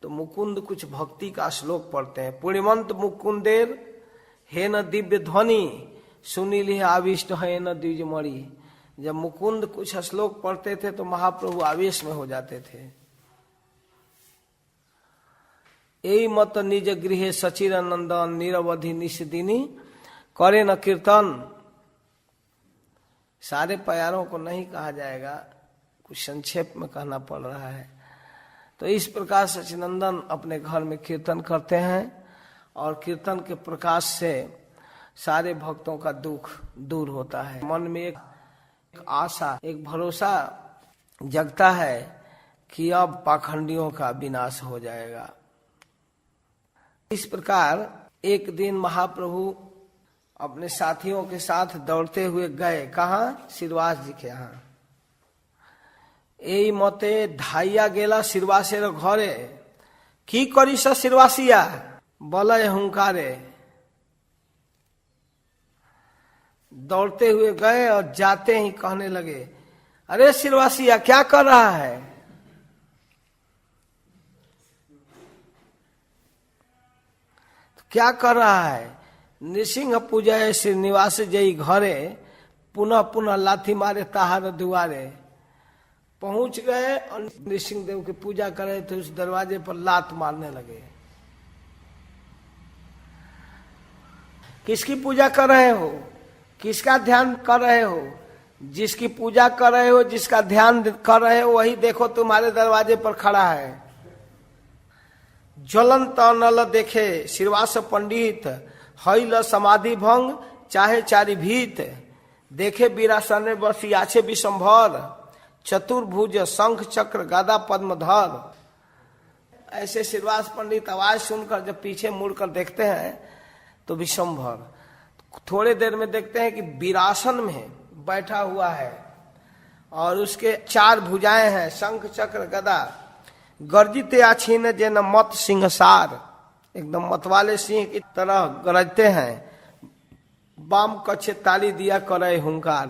तो मुकुंद कुछ भक्ति का श्लोक पढ़ते हैं। पुण्यमंत मुकुंदेर हे न दिव्य ध्वनि, सुनील आविष्ट है न द्विजमणि। जब मुकुंद कुछ श्लोक पढ़ते थे तो महाप्रभु आवेश में हो जाते थे। यही मत निज गृह सचिर नंदन, निरवधि निषदिनी करे न कीर्तन। सारे प्यारों को नहीं कहा जाएगा, कुछ संक्षेप में कहना पड़ रहा है। तो इस प्रकार सचिनंदन अपने घर में कीर्तन करते हैं, और कीर्तन के प्रकाश से सारे भक्तों का दुख दूर होता है। मन में एक आशा, एक भरोसा जगता है कि अब पाखंडियों का विनाश हो जाएगा। इस प्रकार एक दिन महाप्रभु अपने साथियों के साथ दौड़ते हुए गए, कहाँ? श्रीवास जी के यहाँ। এই মতে ধাইয়া গেলা শ্রীবাসের ঘরে, কি করিস শ্রীবাসিয়া বলয় हुंकारे। दौड़ते हुए गए और जाते ही कहने लगे, अरे श्रीवासिया क्या कर रहा है? तो क्या कर रहा है? नृसिंह पूजा श्रीनिवास जई घरे, पुनः पुनः लाथी मारे ताहार दुआरे। पहुंच गए और नृसिंह देव की पूजा कर रहे थे, उस दरवाजे पर लात मारने लगे। किसकी पूजा कर रहे हो? किसका ध्यान कर रहे हो? जिसकी पूजा कर रहे हो, जिसका ध्यान कर रहे हो, वही देखो तुम्हारे दरवाजे पर खड़ा है। ज्वलंत नल देखे श्रीवास पंडित, हैल समाधि भंग, चाहे चारि भीत, देखे वीरासन बसी आछे विशंभर, चतुर्भुज शंख चक्र गदा पद्मधर। ऐसे श्रीवास पंडित आवाज सुनकर जब पीछे मुड़कर देखते हैं तो विशंभर, थोड़े देर में देखते हैं कि वीरासन में बैठा हुआ है और उसके चार भुजाएं हैं, शंख चक्र गदा। गर्जिते आछीन जेन मत सिंहसार, एकदम मतवाले सिंह की तरह गरजते हैं। बाम कच्छे ताली दिया करे हुंकार,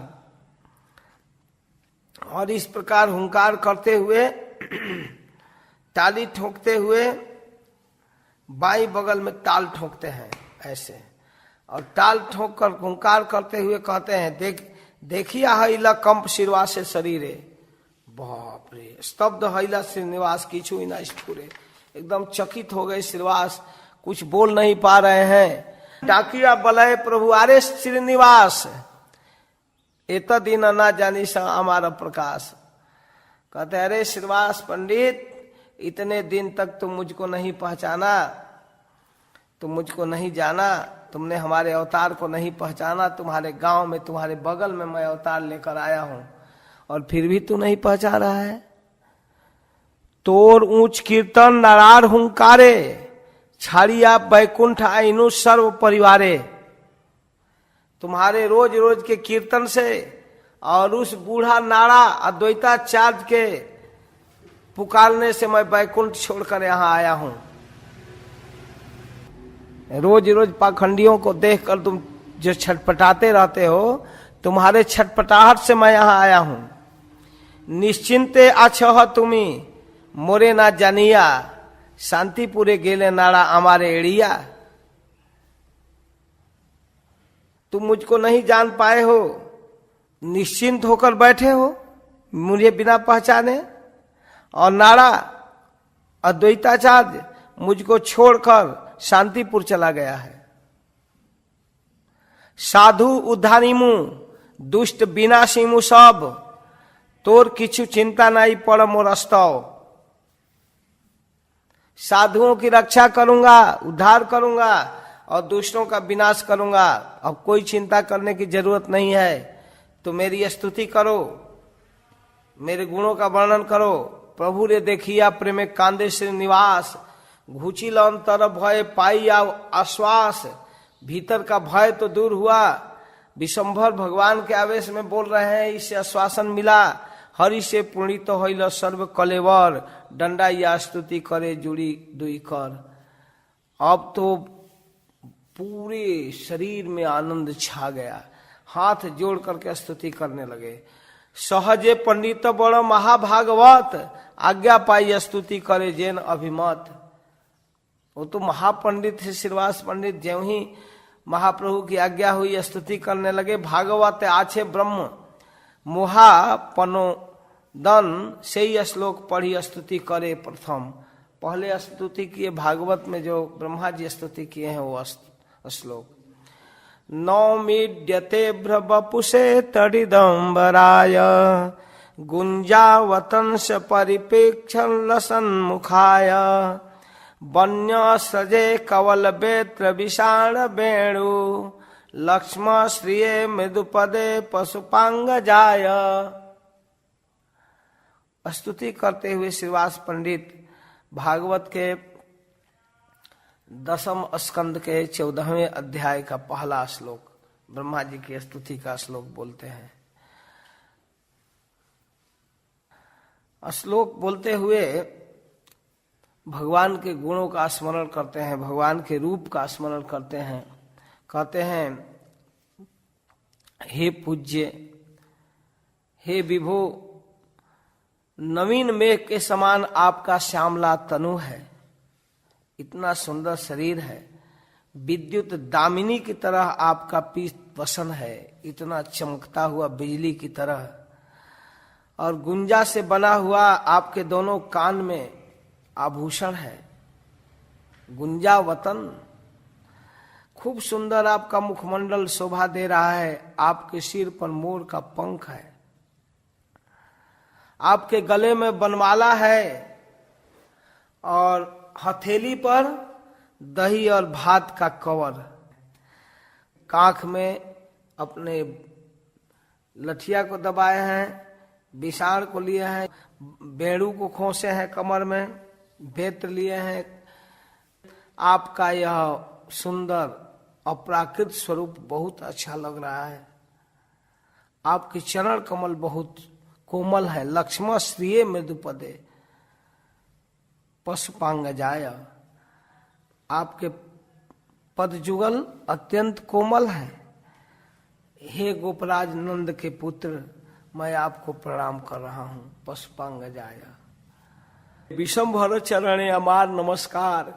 और इस प्रकार हुंकार करते हुए ताली ठोकते हुए बाई बगल में ताल ठोकते हैं ऐसे, और ताल ठोक कर हुंकार करते हुए कहते हैं, देखिया हैला कंप श्रीवास से शरीरे। बाप रे, स्तब्ध हैला श्रीनिवास किछु ही ना स्फुरे। एकदम चकित हो गए श्रीवास, कुछ बोल नहीं पा रहे हैं। डाकिया बलय प्रभु आरे श्रीनिवास, एत दिन ना जानी सा हमारा प्रकाश। कहते अरे श्रीवास पंडित, इतने दिन तक तुम मुझको नहीं पहचाना, तुम मुझको नहीं जाना, तुमने हमारे अवतार को नहीं पहचाना। तुम्हारे गांव में, तुम्हारे बगल में मैं अवतार लेकर आया हूं और फिर भी तू नहीं पहचान रहा है। तोर ऊंच कीर्तन नरार हुंकारे, छाड़िया बैकुंठ आइनु सर्व परिवारे। तुम्हारे रोज रोज के कीर्तन से और उस बूढ़ा नारा अद्वैताचार्य के पुकारने से मैं बैकुंठ छोड़कर यहां आया हूं। रोज रोज पाखंडियों को देखकर तुम जो छटपटाते रहते हो, तुम्हारे छटपटाहट से मैं यहां आया हूं। निश्चिंते अछह तुमी मोरे ना जानिया, शांतिपुरे गेले नाड़ा हमारे एड़िया। तुम मुझको नहीं जान पाए हो, निश्चिंत होकर बैठे हो मुझे बिना पहचाने, और नाड़ा अद्वैताचार्य मुझको छोड़कर शांतिपुर चला गया है। साधु उद्धारिमु दुष्ट विनाशिमु सब, तोर किछु चिंता नहीं पड़ मोर अस्तव। साधुओं की रक्षा करूंगा, उद्धार करूंगा और दूसरों का विनाश करूंगा। अब कोई चिंता करने की जरूरत नहीं है। तो मेरी स्तुति करो, मेरे गुणों का वर्णन करो। प्रभु रे देखिया प्रेमे कांदे श्रीनिवास, घुचिल अंतर भय पाई आश्वास। भीतर का भय तो दूर हुआ। विशंभर भगवान के आवेश में बोल रहे हैं, इससे आश्वासन मिला। हरि से पुणित होइल सर्व कलेवर, डंडा या स्तुति करे जुड़ी दुई कर। अब तो पूरे शरीर में आनंद छा गया, हाथ जोड़ करके स्तुति करने लगे। सहजे पंडित बड़ महाभागवत, आज्ञा पाई स्तुति करे जैन अभिमत। वो तो महापंडित है श्रीवास पंडित, ज्यों ही महाप्रभु की आज्ञा हुई स्तुति करने लगे। भागवत आछे ब्रह्म मोहा पनोदन, से ही श्लोक पढ़ी स्तुति करे प्रथम। पहले स्तुति किए भागवत में, जो ब्रह्मा जी स्तुति किए हैं वो श्लोक। नौमीड्यते भ्रवपुषे तडिदंबराय, गुंजावतंस परिपेक्षण लसन्मुखाय। वन्य सजे कवल बेत्र विषाण वेणु, लक्ष्म श्रिये मृदुपदे पशुपांग जाय। स्तुति करते हुए श्रीवास पंडित भागवत के 10वें स्कंद के 14वें अध्याय का पहला श्लोक, ब्रह्मा जी की स्तुति का श्लोक बोलते हैं। श्लोक बोलते हुए भगवान के गुणों का स्मरण करते हैं, भगवान के रूप का स्मरण करते हैं। कहते हैं, हे पूज्य, हे विभो, नवीन मेघ के समान आपका श्यामला तनु है, इतना सुंदर शरीर है। विद्युत दामिनी की तरह आपका पीत वसन है, इतना चमकता हुआ बिजली की तरह। और गुंजा से बना हुआ आपके दोनों कान में आभूषण है, गुंजा वतन। खूब सुंदर आपका मुखमंडल शोभा दे रहा है। आपके सिर पर मोर का पंख है, आपके गले में बनमाला है और हथेली पर दही और भात का कवर, कांख में अपने लठिया को दबाए हैं, विषाण को लिए हैं, बेड़ू को खोसे हैं कमर में, बेत्र लिए हैं। आपका यह सुंदर अपराकृत स्वरूप बहुत अच्छा लग रहा है। आपके चरण कमल बहुत कोमल है। लक्ष्मण श्रिय मृदुपदे पशुपांग जाय। आपके पद जुगल अत्यंत कोमल है। हे गोपराज नंद के पुत्र, मैं आपको प्रणाम कर रहा हूँ। पशुपांग जाय। विषंभर चरणे अमार नमस्कार,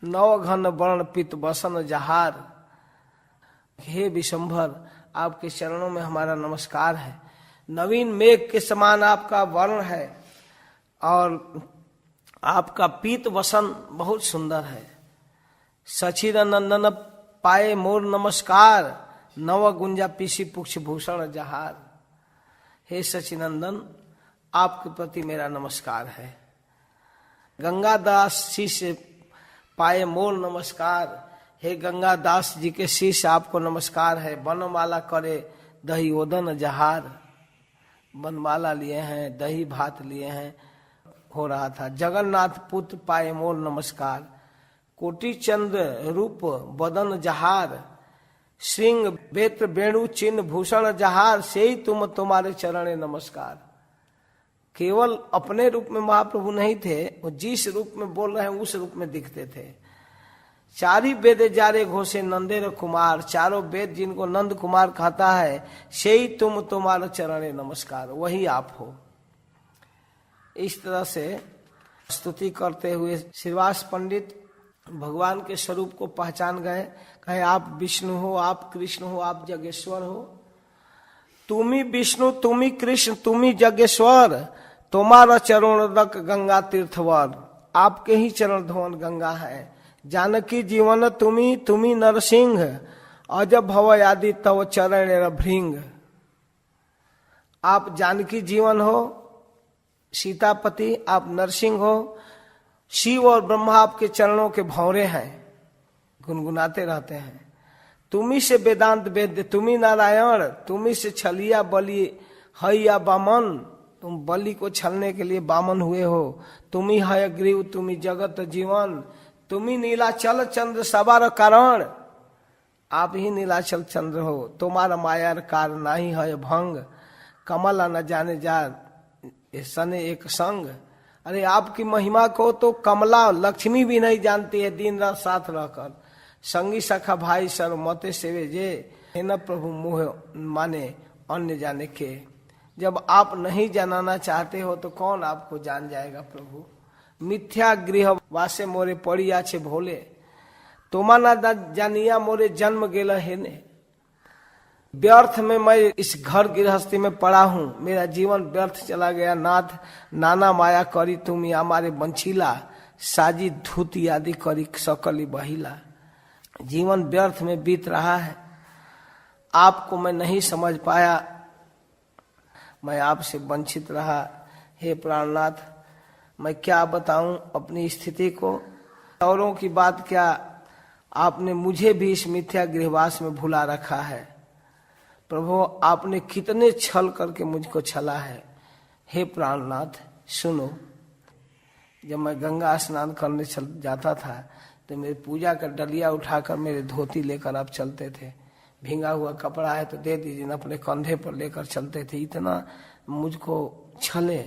नव घन वर्ण पित बसन जहार। हे विषंभर, आपके चरणों में हमारा नमस्कार है। नवीन मेघ के समान आपका वर्ण है और आपका पीत वसन बहुत सुंदर है। सचिर नंदन पाए मोर नमस्कार, नव गुंजा पीसी पुक्ष भूषण जहार। हे सचिनंदन, आपके प्रति मेरा नमस्कार है। गंगादास शिष्य पाए मोर नमस्कार। हे गंगादास जी के शिष्य, आपको नमस्कार है। बनमाला करे दही ओदन जहार। बनमाला लिए हैं, दही भात लिए हैं, हो रहा था। जगन्नाथ पुत्र पाए मोर नमस्कार। कोटि चंद्र रूप बदन जहार। सिंह बेत्र वेणु चिन्ह भूषण जहार। से ही तुम्हारे चरणे नमस्कार। केवल अपने रूप में महाप्रभु नहीं थे, वो जिस रूप में बोल रहे हैं उस रूप में दिखते थे। चारी वेद जारे घोषे नंदेर कुमार। चारों वेद जिनको नंद कुमार कहता है, से ही तुम्हारे चरणे नमस्कार, वही आप हो। इस तरह से स्तुति करते हुए श्रीवास पंडित भगवान के स्वरूप को पहचान गए। कहे आप विष्णु हो, आप कृष्ण हो, आप जगेश्वर हो। तुम्ही विष्णु, तुम्ही कृष्ण, तुम्ही जगेश्वर। तुम्हारा चरण रक गंगा तीर्थवर। आपके ही चरण धोवन गंगा है। जानकी जीवन तुम्ही नरसिंह। अजब भव आदि तव चरण भृंग। आप जानकी जीवन हो, सीतापति, आप नरसिंह हो। शिव और ब्रह्मा आपके चरणों के भौरे हैं, गुनगुनाते रहते हैं। तुम्ही से वेदांत वेद्य, तुम्ही नारायण, तुम्ही से छलिया बलि है या बामन। तुम बलि को छलने के लिए बामन हुए हो। तुम्ही है ग्रीव, तुम्ही जगत जीवन। तुम्ही नीलाचल चंद्र सवार कारण। आप ही नीलाचल चंद्र हो। तुम्हारा मायार कार नाही है भंग। कमला न जाने जा सने एक संग। अरे आपकी महिमा को तो कमला लक्ष्मी भी नहीं जानती है, दिन रात साथ रहकर। संगी सखा भाई सर मते सेवे जे। हे न प्रभु मोह माने अन्य जाने के। जब आप नहीं जानना चाहते हो तो कौन आपको जान जाएगा प्रभु। मिथ्या गृह वासे मोरे पड़िया छे भोले। तोमा ना जानिया मोरे जन्म गेल हेने। व्यर्थ में मैं इस घर गृहस्थी में पड़ा हूँ, मेरा जीवन व्यर्थ चला गया नाथ। नाना माया करी तुम हमारे बंशीला। साजी धूति आदि करी सकली बहिला। जीवन व्यर्थ में बीत रहा है। आपको मैं नहीं समझ पाया, मैं आपसे वंचित रहा। हे प्राणनाथ, मैं क्या बताऊं अपनी स्थिति को। औरों की बात क्या, आपने मुझे भी इस मिथ्या गृहवास में भुला रखा है। प्रभु, आपने कितने छल करके मुझको छला है। हे प्राणनाथ सुनो, जब मैं गंगा स्नान करने चल जाता था तो मेरी पूजा का डलिया उठाकर मेरे धोती लेकर आप चलते थे। भींगा हुआ कपड़ा है तो दे दीजिए, अपने कंधे पर लेकर चलते थे। इतना मुझको छले।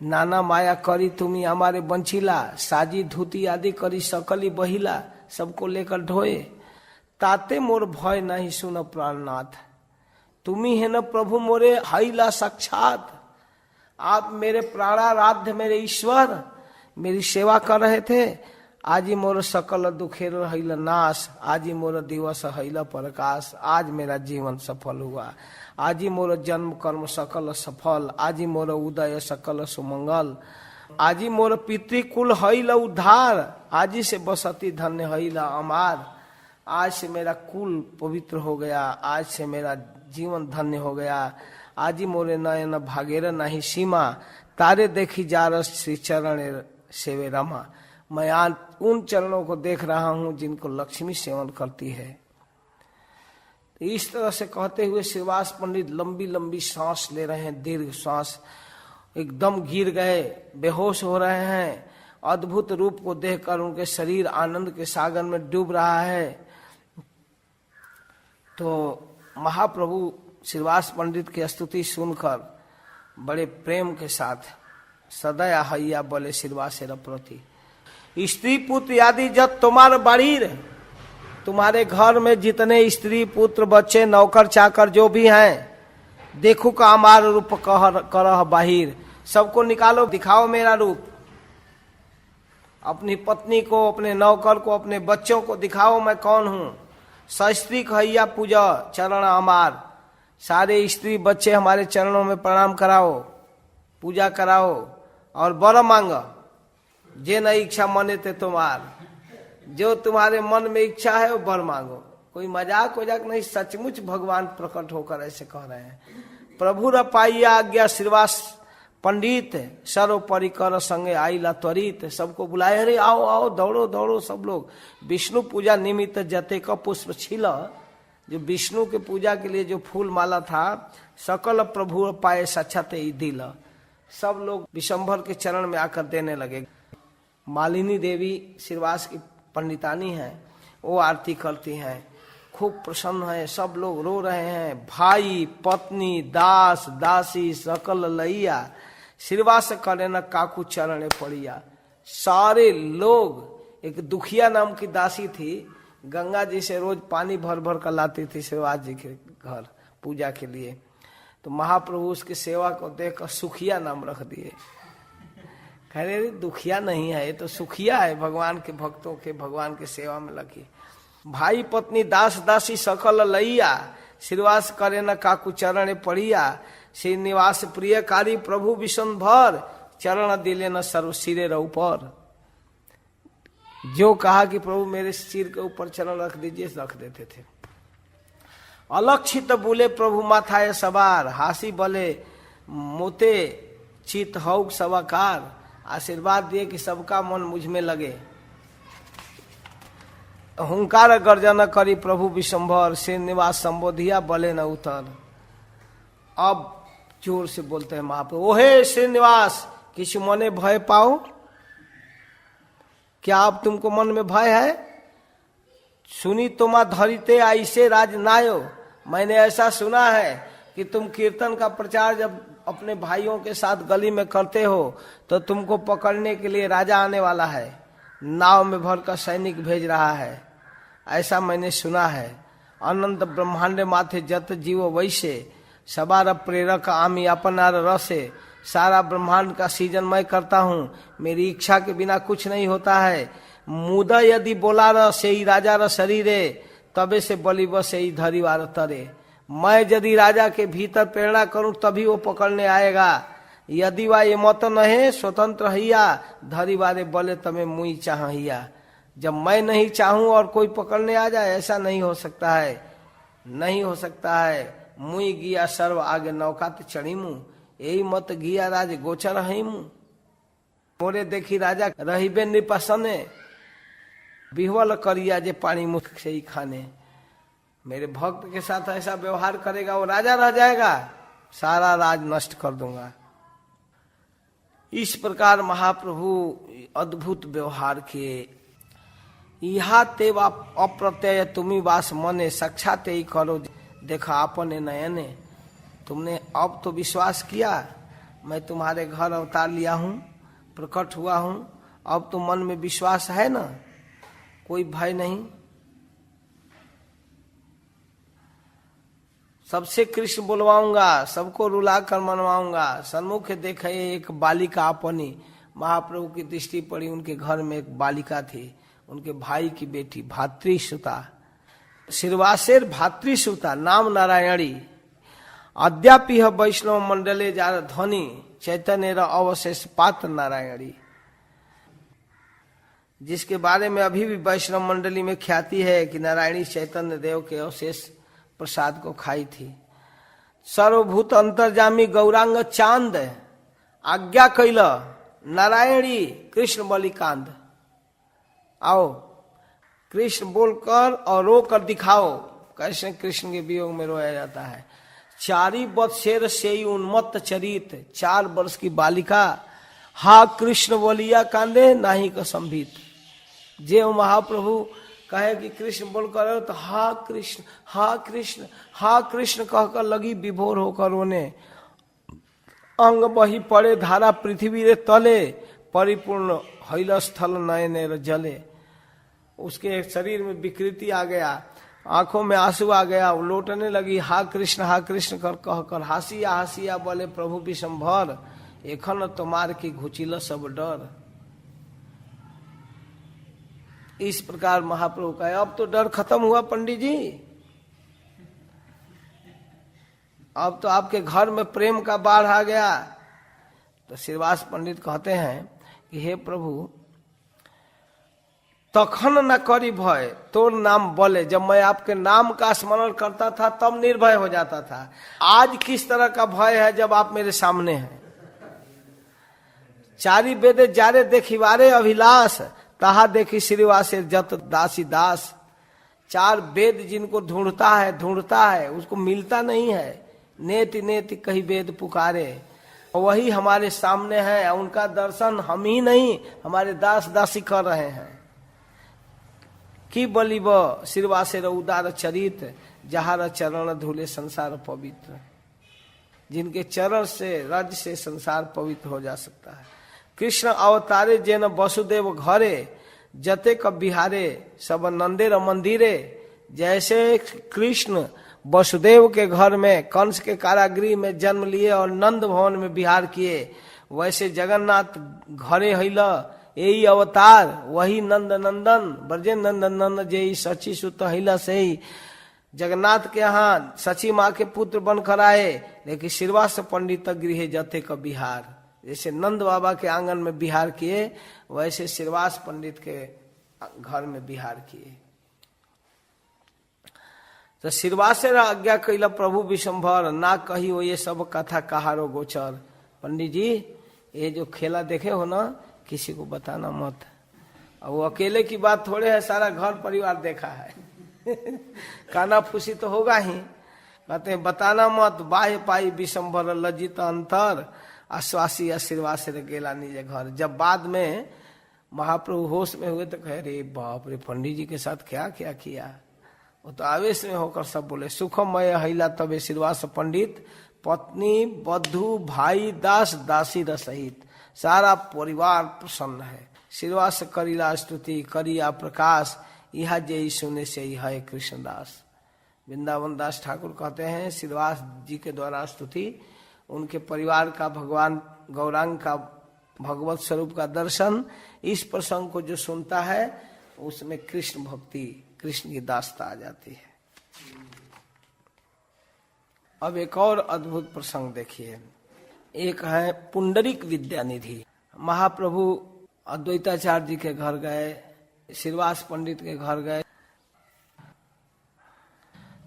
नाना माया करी तुम्ही हमारे बंशीला। साजी धूती आदि करी सकली बहिला। सबको लेकर ढोए। ताते मोर भय नहीं सुन प्राणनाथ। तुम्ही है न प्रभु मोरे हईला साक्षात। आप मेरे प्राणाराध्य, मेरे ईश्वर, मेरी सेवा कर रहे थे। आज ही मोर सकल दुखेर हईल नाश। आज ही मोर दिवस हईल प्रकाश। आज मेरा जीवन सफल हुआ। आज ही मोर जन्म कर्म सकल सफल। आज ही मोर उदय सकल सुमंगल। आज ही मोर पितृकुल हईल उद्धार। आज ही से बसती धन्य हईल अमार। आज से मेरा कुल पवित्र हो गया। आज से मेरा जीवन धन्य हो गया। आज ही मोरे नयन भागेर नहीं सीमा। तारे देखी जारस श्री चरण सेवे रमा। मैं आज उन चरणों को देख रहा हूं जिनको लक्ष्मी सेवन करती है। इस तरह से कहते हुए श्रीवास पंडित लंबी लंबी सांस ले रहे हैं, दीर्घ सांस, एकदम गिर गए, बेहोश हो रहे हैं। अद्भुत रूप को देखकर उनके शरीर आनंद के सागर में डूब रहा है। तो महाप्रभु श्रीवास पंडित की स्तुति सुनकर बड़े प्रेम के साथ सदैव हैया बोले श्रीवासेर प्रति, स्त्री पुत्र आदि जब तुम्हारे बाड़ीर, तुम्हारे घर में जितने स्त्री पुत्र बच्चे नौकर चाकर जो भी हैं, देखो का हमारा रूप करह बाहिर, सबको निकालो, दिखाओ मेरा रूप। अपनी पत्नी को, अपने नौकर को, अपने बच्चों को दिखाओ मैं कौन हूं। सस्त्री हैया पूजा चरण हमार, सारे स्त्री बच्चे हमारे चरणों में प्रणाम कराओ, पूजा कराओ और वर मांग, जे न इच्छा मने ते तुम्हार, जो तुम्हारे मन में इच्छा है वो वर मांगो। कोई मजाक वजाक नहीं, सचमुच भगवान प्रकट होकर ऐसे कह रहे हैं। प्रभु र पाइया आज्ञा श्रीवास पंडित, सर्वोपरि कर संगे आइला त्वरित, सबको बुलाए, अरे आओ आओ, दौड़ो दौड़ो सब लोग। विष्णु पूजा निमित्त जते का पुष्प छिला, जो विष्णु के पूजा के लिए जो फूल माला था, सकल प्रभु पाए सच्छते ही दिल, सब लोग विशंभर के चरण में आकर देने लगे। मालिनी देवी श्रीवास की पंडितानी हैं, वो आरती करती हैं, खूब प्रसन्न है, सब लोग रो रहे हैं। भाई पत्नी दास दासी सकल लैया, श्रीवास करे न काकू चरण पड़िया। सारे लोग, एक दुखिया नाम की दासी थी, गंगा जी से रोज पानी भर भर कर लाती थी श्रीवास जी के घर पूजा के लिए। तो महाप्रभु उसकी सेवा को देखकर सुखिया नाम रख दिए। कह रहे दुखिया नहीं है, ये तो सुखिया है, भगवान के भक्तों के, भगवान के सेवा में लगी। भाई पत्नी दास दासी सकल लैया, श्रीवास करे न काकू चरण पड़िया। श्रीनिवास प्रियकारी प्रभु विशंभर, चरण दिले न सर्व सिरे ऊपर। जो कहा कि प्रभु मेरे सिर के ऊपर चरण रख दीजिए, रख देते थे। अलक्षित बोले प्रभु माथाए सवार, हासी बोले मोते चित हौ सवाकार। आशीर्वाद दिए कि सबका मन मुझ में लगे। हुंकार गर्जन करी प्रभु विशंभर, श्रीनिवास संबोधिया बोले न उतर। अब जोर से बोलते हैं महाप्रभु, ओहे श्रीनिवास किसी मने भय पाओ, क्या अब तुमको मन में भय है? सुनी तुमा धरिते ऐसे राज नायो, मैंने ऐसा सुना है कि तुम कीर्तन का प्रचार जब अपने भाइयों के साथ गली में करते हो तो तुमको पकड़ने के लिए राजा आने वाला है, नाव में भरकर सैनिक भेज रहा है, ऐसा मैंने सुना है। अनंत ब्रह्मांड माथे जत जीव वैसे, सबार प्रेरक आमी अपनार रसे। सारा ब्रह्मांड का सीजन मैं करता हूँ, मेरी इच्छा के बिना कुछ नहीं होता है। मुदा यदि बोला र से ही राजा र शरीरे, तबे से बलि बस ही धरिवार तरे। मैं यदि राजा के भीतर प्रेरणा करूं तभी वो पकड़ने आएगा। यदि वह ये मत नहीं स्वतंत्र हैया, धरिवारे बोले तमें मुई चाहिया। जब मैं नहीं चाहूं और कोई पकड़ने आ जाए, ऐसा नहीं हो सकता है, नहीं हो सकता है। मुई गिया सर्व आगे नौकात चढ़ी मुँह, यही मत गिया राज गोचर है मुँह। मोरे देखी राजा रहीबे निपसने, बिहवल करिया जे पानी मुख से ही खाने। मेरे भक्त के साथ ऐसा व्यवहार करेगा वो राजा रह जाएगा, सारा राज नष्ट कर दूंगा। इस प्रकार महाप्रभु अद्भुत व्यवहार किए। यहाँ तेवा अप्रत्यय तुम्ही वास मने, साक्षात ही करो देखा आपने नयने। तुमने अब तो विश्वास किया, मैं तुम्हारे घर अवतार लिया हूँ, प्रकट हुआ हूँ, अब तो मन में विश्वास है ना, कोई भय नहीं। सबसे कृष्ण बुलवाऊंगा, सबको रुला कर मनवाऊंगा। सन्मुख देखे एक बालिका अपनी, महाप्रभु की दृष्टि पड़ी, उनके घर में एक बालिका थी, उनके भाई की बेटी भातृसुता। श्रीवासेर भातृसुता नाम नारायणी। अद्यापि वैष्णव मंडले जार ध्वनि, चैतन्य अवशेष पात्र नारायणी, जिसके बारे में अभी भी वैष्णव मंडली में ख्याति है कि नारायणी चैतन्य देव के अवशेष प्रसाद को खाई थी। सर्वभूत अंतर्जामी गौरांग चांद, आज्ञा कैल नारायणी कृष्ण बलिकांद। आओ कृष्ण बोलकर और रो कर दिखाओ, कैसे कृष्ण के वियोग में रोया जाता है। 4 बत्सेर से ही उन्मत्त चरित, 4 वर्ष की बालिका हा कृष्ण बोलिया कांदे नाही का संभीत। जे महाप्रभु कहे कि कृष्ण बोल कर तो हा कृष्ण हा कृष्ण हा कृष्ण कहकर लगी विभोर होकर रोने। अंग बही पड़े धारा पृथ्वी रे तले, परिपूर्ण हैल स्थल नयने जले। उसके शरीर में विकृति आ गया, आंखों में आंसू आ गया, वो लौटने लगी हा कृष्ण कर कहकर। हासिया हासिया बोले प्रभु विशंभर, एखन तुम्हार की घुचिल सब डर। इस प्रकार महाप्रभु का अब तो डर खत्म हुआ पंडित जी, अब तो आपके घर में प्रेम का बाढ़ आ गया। तो श्रीवास पंडित कहते हैं कि हे प्रभु, तखन न करी भय तोर नाम बोले। जब मैं आपके नाम का स्मरण करता था तब निर्भय हो जाता था। आज किस तरह का भय है जब आप मेरे सामने हैं। 4 वेद जारे देखिवारे अभिलाष, तहा देखी श्रीवासे जत दासी दास। 4 वेद जिनको ढूंढता है उसको मिलता नहीं है। नेति नेति कही वेद पुकारे, वही हमारे सामने है। उनका दर्शन हम ही नहीं हमारे दास दासी कर रहे हैं। की बलिब श्रीवासे उदार चरित, जहार चरण धूले संसार पवित्र। जिनके चरण से रज से संसार पवित्र हो जा सकता है। कृष्ण अवतारे जेन वसुदेव घरे, जते क बिहारे सब नंदेर मंदिरे। जैसे कृष्ण वसुदेव के घर में कंस के कारागृह में जन्म लिए और नंद भवन में विहार किए, वैसे जगन्नाथ घरे हैला यही अवतार, वही नंद नंदन ब्रजे नंद नंदन जय सची सुत हैला से ही जगन्नाथ के यहाँ सची माँ के पुत्र बनकर आए। लेकिन श्रीवास पंडित गृह जते का बिहार, जैसे नंद बाबा के आंगन में बिहार किए वैसे श्रीवास पंडित के घर में बिहार किए। तो श्रीवास आज्ञा कैला प्रभु विशंभर, ना कही हो ये सब कथा कहारो गोचर। पंडित जी ये जो खेला देखे हो ना, किसी को बताना मत। अब वो अकेले की बात थोड़े है, सारा घर परिवार देखा है। काना फूसी तो होगा ही। कहते हैं बताना मत, बाह्य पाई विशंभर लज्जित अंतर, आश्वासी आशीर्वास से गेला निजे घर। जब बाद में महाप्रभु होश में हुए तो कहे रे बाप रे, पंडित जी के साथ क्या क्या किया। वो तो आवेश में होकर सब बोले सुखमय हैला तबे श्रीवास पंडित, पत्नी बधु भाई दास दासी सहित सारा परिवार प्रसन्न है। श्रीवास करिला स्तुति करिया प्रकाश, यह जय सुने से ही है कृष्णदास। वृंदावन दास ठाकुर कहते हैं श्रीवास जी के द्वारा स्तुति, उनके परिवार का भगवान गौरांग का भगवत स्वरूप का दर्शन, इस प्रसंग को जो सुनता है उसमें कृष्ण भक्ति कृष्ण की दास्ता आ जाती है। अब एक और अद्भुत प्रसंग देखिए। एक है पुंडरीक विद्यानिधि। महाप्रभु अद्वैताचार्य जी के घर गए, श्रीवास पंडित के घर गए।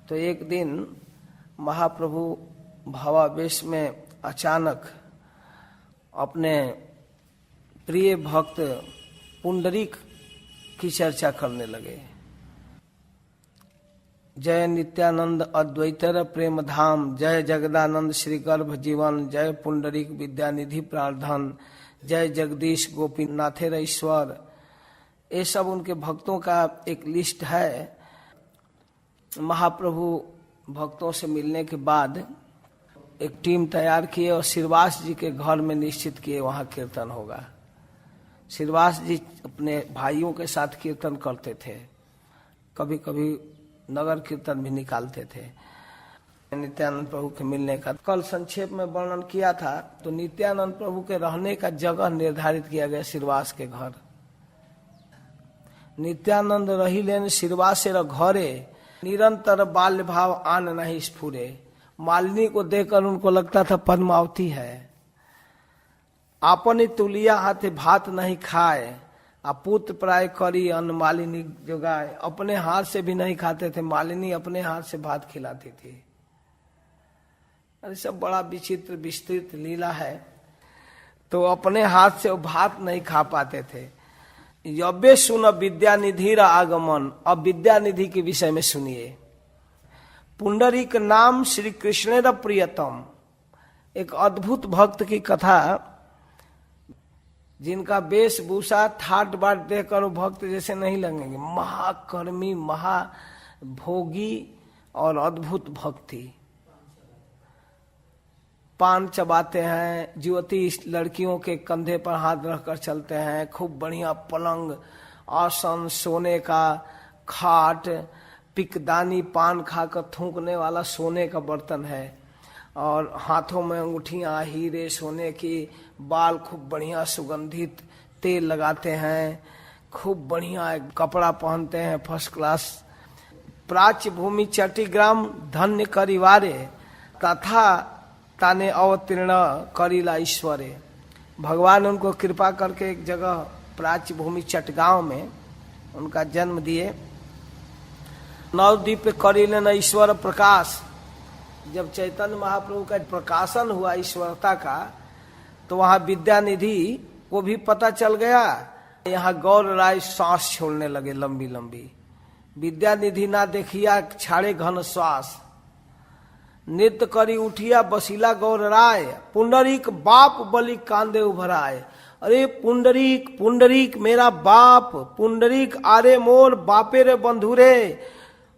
तो एक दिन महाप्रभु भावावेश में अचानक अपने प्रिय भक्त पुंडरीक की चर्चा करने लगे। जय नित्यानंद अद्वैतर प्रेम धाम, जय जगदानंद श्री गर्भ जीवन, जय पुंडरीक विद्यानिधि प्रार्थन, जय जगदीश गोपीनाथेर ईश्वर। ये सब उनके भक्तों का एक लिस्ट है। महाप्रभु भक्तों से मिलने के बाद एक टीम तैयार किए और श्रीवास जी के घर में निश्चित किए वहाँ कीर्तन होगा। श्रीवास जी अपने भाइयों के साथ कीर्तन करते थे, कभी कभी नगर कीर्तन भी निकालते थे। नित्यानंद प्रभु के मिलने का कल संक्षेप में वर्णन किया था। तो नित्यानंद प्रभु के रहने का जगह निर्धारित किया गया श्रीवास के घर। नित्यानंद रही लेन श्रीवास घरे, निरंतर बाल्य भाव आन नहीं स्फुरे। मालिनी को देखकर उनको लगता था पद्मावती है। आपनी तुलिया हाथे भात नहीं खाए, पुत्र प्राय करी अन्न मालिनी जोगाए। अपने हाथ से भी नहीं खाते थे, मालिनी अपने हाथ से भात खिलाती थी। अरे सब बड़ा विचित्र विस्तृत लीला है। तो अपने हाथ से वो भात नहीं खा पाते थे। यब्बे सुन विद्यानिधि आगमन। अब विद्यानिधि के विषय में सुनिए। पुंडरीक नाम श्री कृष्णेर प्रियतम। एक अद्भुत भक्त की कथा, जिनका वेशभूषा ठाट बाट देखकर वो भक्त जैसे नहीं लगेंगे। महाकर्मी, महाभोगी और अद्भुत भक्ति। पान चबाते हैं, युवती लड़कियों के कंधे पर हाथ रखकर चलते हैं। खूब बढ़िया पलंग, आसन, सोने का खाट, पिकदानी, पान खाकर थूकने वाला सोने का बर्तन है, और हाथों में अंगूठियां हीरे सोने की, बाल खूब बढ़िया सुगंधित तेल लगाते हैं, खूब बढ़िया कपड़ा पहनते हैं फर्स्ट क्लास। प्राच्य भूमि चट्टीग्राम धन्य करिवारे, तथा ताने अवतीर्ण करिला ईश्वरे। भगवान उनको कृपा करके एक जगह प्राच्य भूमि चटगांव में उनका जन्म दिए। नवद्वीप करिले न ईश्वर प्रकाश। जब चैतन्य महाप्रभु का प्रकाशन हुआ ईश्वरता का, तो वहां विद्यानिधि को भी पता चल गया। यहाँ गौर राय सांस छोड़ने लगे लंबी लंबी। विद्यानिधि ना देखिया छाड़े घन श्वास, नृत्य करी उठिया बसीला गौर राय, पुंडरीक बाप बलि कांदे उभराए। अरे पुंडरीक, पुंडरीक मेरा बाप, पुंडरीक आरे मोर बापे रे बंधुरे,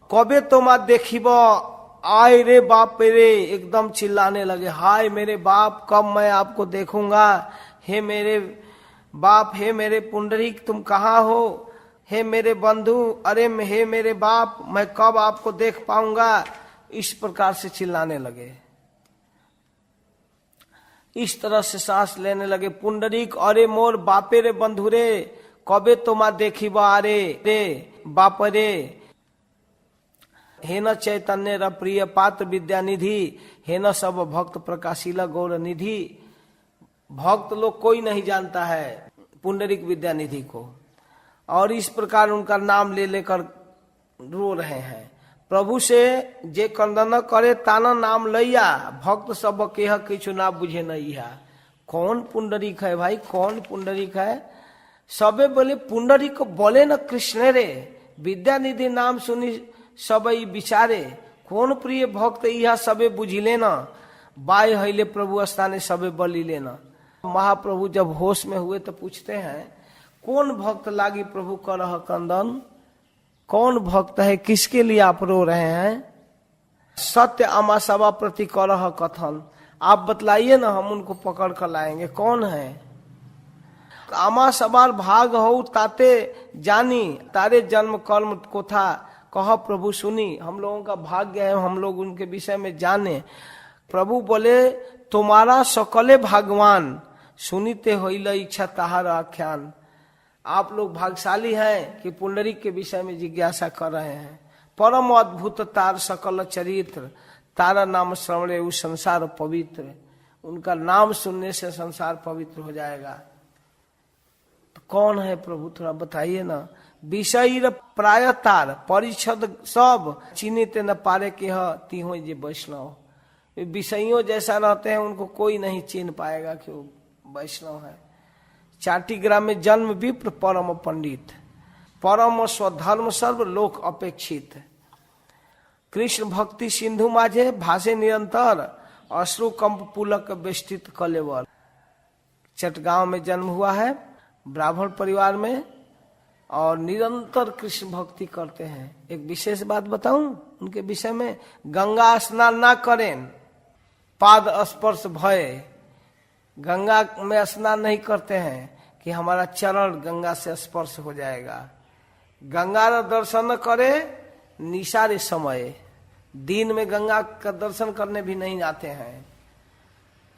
कबे तुमा देखिब आय रे बाप रे। एकदम चिल्लाने लगे, हाय मेरे बाप, कब मैं आपको देखूंगा। हे मेरे बाप, हे मेरे पुंडरीक, तुम कहाँ हो। हे मेरे बंधु, अरे हे मेरे बाप, मैं कब आपको देख पाऊंगा। इस प्रकार से चिल्लाने लगे, इस तरह से सांस लेने लगे। पुंडरीक अरे मोर बापे रे बंधुरे, कबे तुमा देखिब आरे रे बाप रे। हे न चैतन्य र प्रिय पात्र विद्यानिधि, हे न सब भक्त प्रकाशिला गौर निधि। भक्त लोग कोई नहीं जानता है पुंडरीक विद्यानिधि को, और इस प्रकार उनका नाम ले लेकर रो रहे हैं। प्रभु से जे कंदन करे ताना नाम लैया, भक्त सब केह किछु ना बुझे नैया। कौन पुंडरीक है भाई, कौन पुंडरीक है। सबे बोले पुंडरीक बोले न कृष्ण रे, विद्यानिधि नाम सुनी सबई विचारे। कौन प्रिय भक्त यह सबे बुझी लेना, बाय हईले प्रभु स्थाने सबे बलि लेना। महाप्रभु जब होश में हुए तो पूछते हैं, कौन भक्त लागी प्रभु करह कंदन। कौन भक्त है, किसके लिए आप रो रहे हैं। सत्य अमा सभा प्रति करह कथन, आप बतलाइए ना, हम उनको पकड़ कर लाएंगे। कौन है। अमा सवार भाग हो ताते जानी, तारे जन्म कर्म को था कह प्रभु सुनी। हम लोगों का भाग्य है, हम लोग उनके विषय में जाने। प्रभु बोले तुम्हारा सकले भगवान, सुनीते होइल इच्छा ताहार आख्यान। आप लोग भाग्यशाली हैं कि पुंडरीक के विषय में जिज्ञासा कर रहे हैं। परम अद्भुत तार सकल चरित्र, तारा नाम श्रवणे उस संसार पवित्र। उनका नाम सुनने से संसार पवित्र हो जाएगा। तो कौन है प्रभु, थोड़ा बताइए ना। विषय प्राय तार परिषद सब, चिन्हित न पारे के तीहो जे वैष्णव। विषयों जैसा रहते हैं, उनको कोई नहीं चिन्ह पाएगा कि वो वैष्णव है। चाटीग्राम में जन्म विप्र परम पंडित, परम स्वधर्म सर्व लोक अपेक्षित। कृष्ण भक्ति सिंधु माझे भाषे निरंतर, अश्रु कंप पुलक बेष्टित कलेवर। चटगांव में जन्म हुआ है, ब्राह्मण परिवार में, और निरंतर कृष्ण भक्ति करते हैं। एक विशेष बात बताऊं उनके विषय में, गंगा स्नान ना करें पाद स्पर्श भय। गंगा में स्नान नहीं करते हैं कि हमारा चरण गंगा से स्पर्श हो जाएगा। गंगा का दर्शन करे निशारे समय, दिन में गंगा का दर्शन करने भी नहीं आते हैं।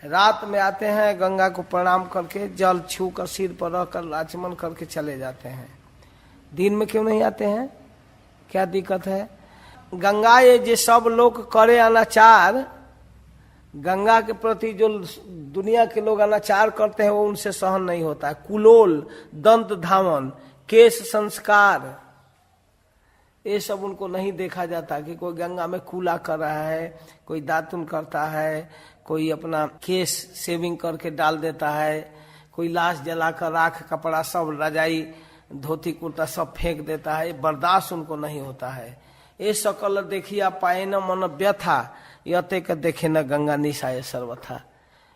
रात में आते हैं, गंगा को प्रणाम करके जल छू कर सिर पर रखकर आचमन करके चले जाते हैं। दिन में क्यों नहीं आते हैं, क्या दिक्कत है। गंगा ये जे सब लोग करे अनाचार, गंगा के प्रति जो दुनिया के लोग अनाचार करते हैं वो उनसे सहन नहीं होता है। कुलोल, दंत धावन, केश संस्कार, ये सब उनको नहीं देखा जाता कि कोई गंगा में कूला कर रहा है, कोई दातुन करता है, कोई अपना केश सेविंग करके डाल देता है, कोई लाश जलाकर राख कपड़ा सब रजाई धोती कुर्ता सब फेंक देता है। बर्दाश्त उनको नहीं होता है। ये सकल देखिया पाए न मन व्यथा, यते के देखे न गंगा निशाय सर्वथा।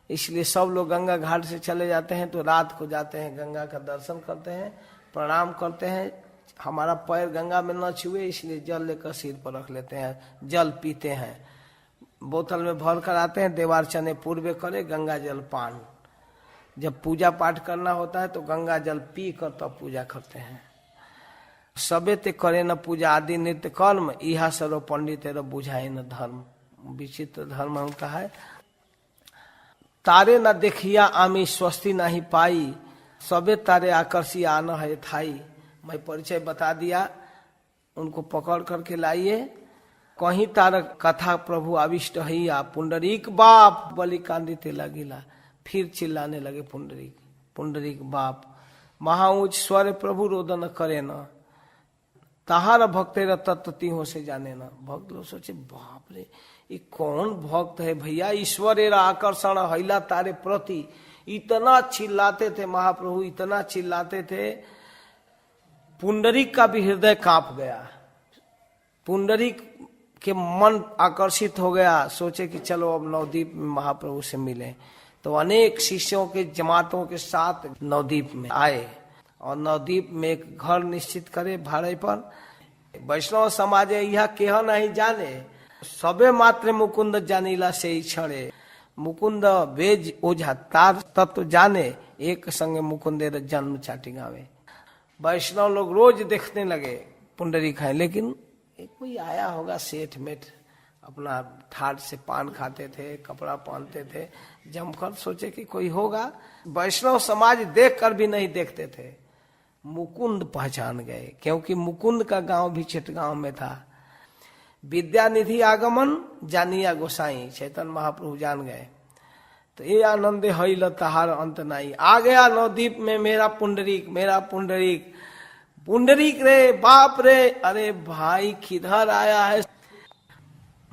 इसलिए सब लोग गंगा घाट से चले जाते हैं तो रात को जाते हैं, गंगा का दर्शन करते हैं, प्रणाम करते हैं। हमारा पैर गंगा में न छुए इसलिए जल लेकर सिर पर रख लेते हैं, जल पीते हैं, बोतल में भर कर आते हैं, देवार चने पूर्व करे, गंगा जल पान। जब पूजा पाठ करना होता है तो गंगा जल पी कर तब पूजा करते हैं। सबे ते करे न पूजा आदि नित्य कर्म, इहा सर्व पंडित बुझाए न धर्म। विचित्र धर्म उनका है। तारे न देखिया आमी स्वस्ति नहीं पाई, सबे तारे आकर्षी आना है थाई। मैं परिचय बता दिया, उनको पकड़ करके लाइए। कहीं तार कथा प्रभु आविष्ट हैया, पुंडरीक बाप बलि कांदिते लगिला। फिर चिल्लाने लगे पुंडरीक, पुंडरीक बाप। महाऊच स्वर प्रभु रोदन करे न, ताहार भक्तेर तत्व तीहों से जाने न। भक्त लोग सोचे बाप रे ये कौन भक्त है भैया, ईश्वरेरा आकर्षण हैला तारे प्रति। इतना चिल्लाते थे महाप्रभु, इतना चिल्लाते थे, पुंडरीक का भी हृदय कांप गया। पुंडरीक के मन आकर्षित हो गया, सोचे कि चलो अब नवदीप में महाप्रभु से मिले। तो अनेक शिष्यों के जमातों के साथ नवदीप में आए और नवदीप में एक घर निश्चित करे भाड़े पर। वैष्णव समाज यह केह नहीं जाने, सबे मात्र मुकुंद जानीला से ही छड़े। मुकुंद वेज ओझा तार तत्व जाने, एक संगे मुकुंदेर जन्म चाटी गावे। वैष्णव लोग रोज देखने लगे पुंडरीक है, लेकिन कोई आया होगा सेठ मेठ, अपना ठाट से पान खाते थे, कपड़ा पहनते थे, जमकर सोचे कि कोई होगा। वैष्णव समाज देख कर भी नहीं देखते थे। मुकुंद पहचान गए, क्योंकि मुकुंद का गांव भी चिटगांव में था। विद्यानिधि आगमन जानिया गोसाई, चैतन्य महाप्रभु जान गए। तो ये आनंद हईल तहार अंत नहीं। आ गया नवदीप में मेरा पुंडरीक, मेरा पुंडरीक। पुंडरीक रे बाप रे, अरे भाई किधर आया है।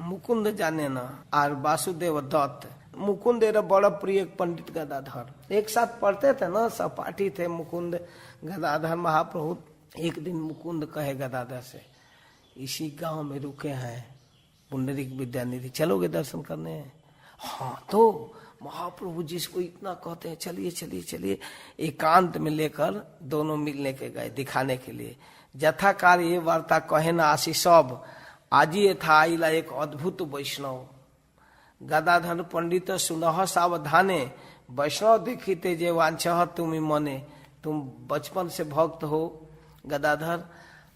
मुकुंद जाने न और वासुदेव दत्त। मुकुंद एरा बड़ा प्रिय पंडित गदाधर, एक साथ पढ़ते थे ना, सहपाठी थे मुकुंद गदाधर महाप्रभु। एक दिन मुकुंद कहे गदाधर से, इसी गांव में रुके हैं पुंडरीक विद्यानिधि, चलोगे दर्शन करने? हाँ। तो महाप्रभु जिसको इतना कहते हैं चलिए चलिए चलिए, एकांत में लेकर दोनों मिलने के गए दिखाने के लिए। यथाकार ये वार्ता कहे न आशी सब, आज ये था आइला एक अद्भुत वैष्णव। गदाधर पंडित सुनह सावधाने, वैष्णव देखिते जे वांछह तुम्हें मने। तुम बचपन से भक्त हो गदाधर,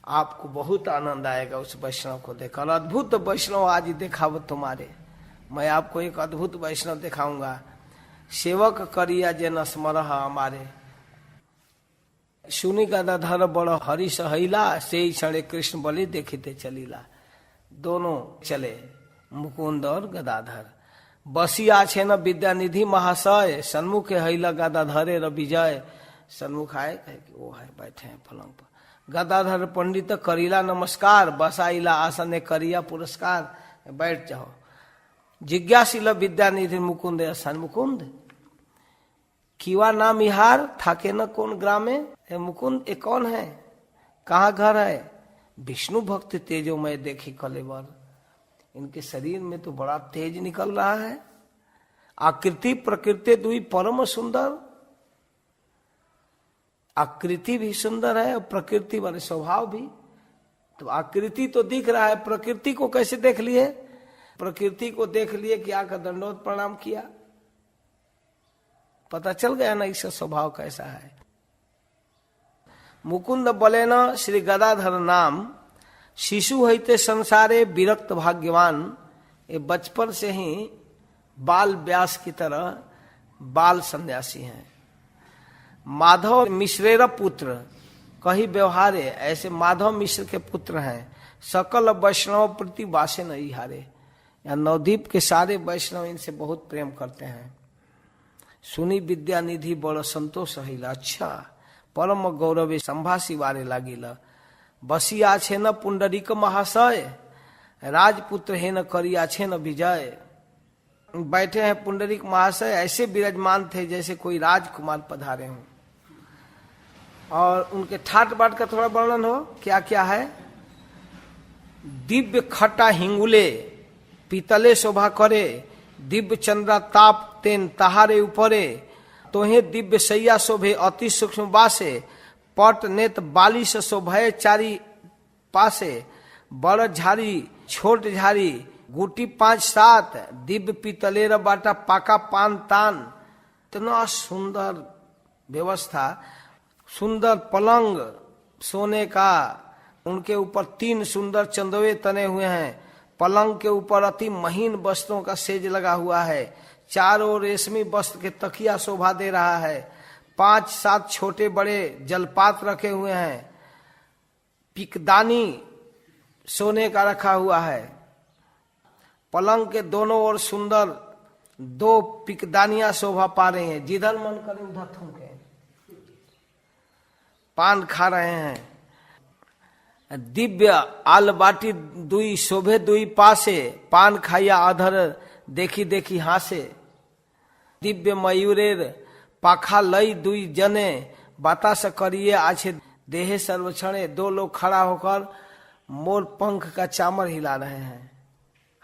आपको बहुत आनंद आएगा उस वैष्णव को देखकर। अद्भुत वैष्णव आज दिखाव तुम्हारे, मैं आपको एक अद्भुत वैष्णव दिखाऊंगा। सेवक करिया जे न स्मरह हमारे। सुनी गदाधर बड़ हरि सहैला, से ही क्षणे कृष्ण बलि देखिते चलीला। दोनों चले मुकुंद और गदाधर। बसिया छे न विद्यानिधि महाशय, सन्मुख हैला गदाधरे र विजय। सन्मुख आए, कहे कि वो है बैठे हैं पलंग पर। गदाधर पंडित करीला नमस्कार, बसाइला आसने करिया पुरस्कार। बैठ जाओ। जिज्ञासिल विद्यानिधि मुकुंद सन। मुकुंद किवा नाम इहार थाके न कौन ग्रामे। मुकुंद ये कौन है, कहाँ घर है? विष्णु भक्त तेजो मैं देखी कलेवर। इनके शरीर में तो बड़ा तेज निकल रहा है। आकृति प्रकृति दुई परम सुंदर। आकृति भी सुंदर है और प्रकृति वाले स्वभाव भी। तो आकृति तो दिख रहा है, प्रकृति को कैसे देख लिए? प्रकृति को देख लिए कि आकर दंडोत प्रणाम किया, पता चल गया ना इसका स्वभाव कैसा है। मुकुंद बोले न श्री गदाधर नाम, शिशु हैते संसारे विरक्त भाग्यवान। ये बचपन से ही बाल व्यास की तरह बाल सन्यासी हैं। माधव मिश्रेर पुत्र कही व्यवहारे, ऐसे माधव मिश्र के पुत्र हैं। सकल वैष्णव प्रति वासे नहीं हारे। या नवदीप के सारे वैष्णव इनसे बहुत प्रेम करते हैं। सुनी विद्यानिधि बड़ संतोष हैला। अच्छा, परम गौरवे संभाषी वारे लागिला। बसिया छे न पुंडरीक महाशय, राजपुत्र है न करिया छे न विजय। बैठे हैं पुंडरीक महाशय, ऐसे विराजमान थे जैसे कोई राजकुमार पधारे हों। और उनके ठाट बाट का थोड़ा वर्णन हो, क्या क्या है। दिव्य खट्टा हिंगुले पीतले शोभा करे, दिव्य चंद्रा ताप तेन तहारे ऊपरे, तोहे दिव्य सैया शोभे अति सूक्ष्म बासे, पट नेत बालिश शोभय चारी पासे, बड़ झारी छोट झारी गुटी 5-7, दिव्य पीतलेर बाटा पाका पान तान। इतना सुंदर व्यवस्था, सुंदर पलंग सोने का, उनके ऊपर 3 सुंदर चंदवे तने हुए हैं, पलंग के ऊपर अति महीन वस्त्रों का सेज लगा हुआ है, चारों रेशमी वस्त्र के तकिया शोभा दे रहा है, 5-7 छोटे बड़े जलपात रखे हुए हैं, पिकदानी सोने का रखा हुआ है, पलंग के दोनों ओर सुंदर 2 पिकदानियां शोभा पा रही हैं, जिधर मन करे उधर थूके, पान खा रहे हैं। दिव्य आलबाटी दुई शोभे दुई पासे, पान खाइया अधर देखी देखी हासे, दिव्य मयूरेर पाखा लई दुई जने, बतास करिए आछे देहे सर्वक्षणे। 2 लोग खड़ा होकर मोर पंख का चामर हिला रहे हैं,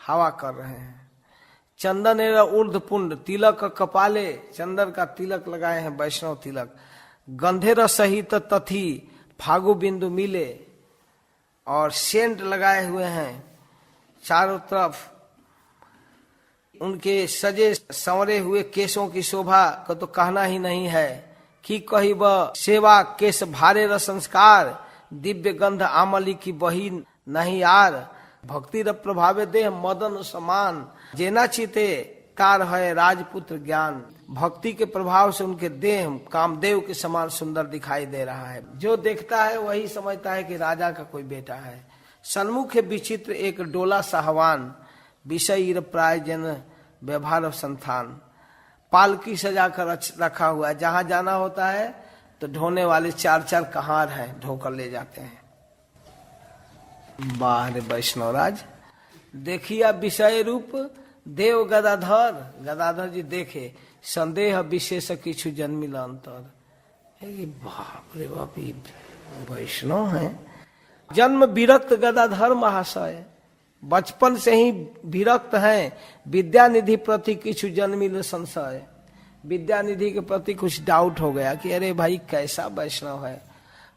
हवा कर रहे हैं। चंदन ऊर्ध्व पुंड, तिलक कपाले, चंदन का तिलक लगाए हैं, वैष्णव तिलक। गंधेर सहित तथी फागु बिंदु मिले, और सेंट लगाए हुए हैं चारों तरफ। उनके सजे संवरे हुए केशों की शोभा का तो कहना ही नहीं है। कि कही वह सेवा केश भारे र संस्कार, दिव्य गंध आमली की बही नहीं यार। भक्ति र प्रभावे देह मदन समान, जेना चिते कार है राजपुत्र ज्ञान। भक्ति के प्रभाव से उनके देह कामदेव के समान सुंदर दिखाई दे रहा है। जो देखता है वही समझता है कि राजा का कोई बेटा है। सन्मुख विचित्र एक डोला साहवान, विषय प्राय जन व्यवहार संस्थान। पालकी सजा कर रखा हुआ है, जहां जाना होता है तो ढोने वाले 4-4 कहार हैं, ढोकर ले जाते हैं। बाहर वैष्णवराज देखिया विषय रूप देव गदाधर। गदाधर जी देखे संदेह विशेष किछु जन्मिल अंतर। बाप रे बाप, वैष्णव है। जन्म विरक्त गदाधर महाशय, बचपन से ही विरक्त हैं। विद्यानिधि प्रति किछु जन्मिल संशय। विद्यानिधि के प्रति कुछ डाउट हो गया कि अरे भाई कैसा वैष्णव है।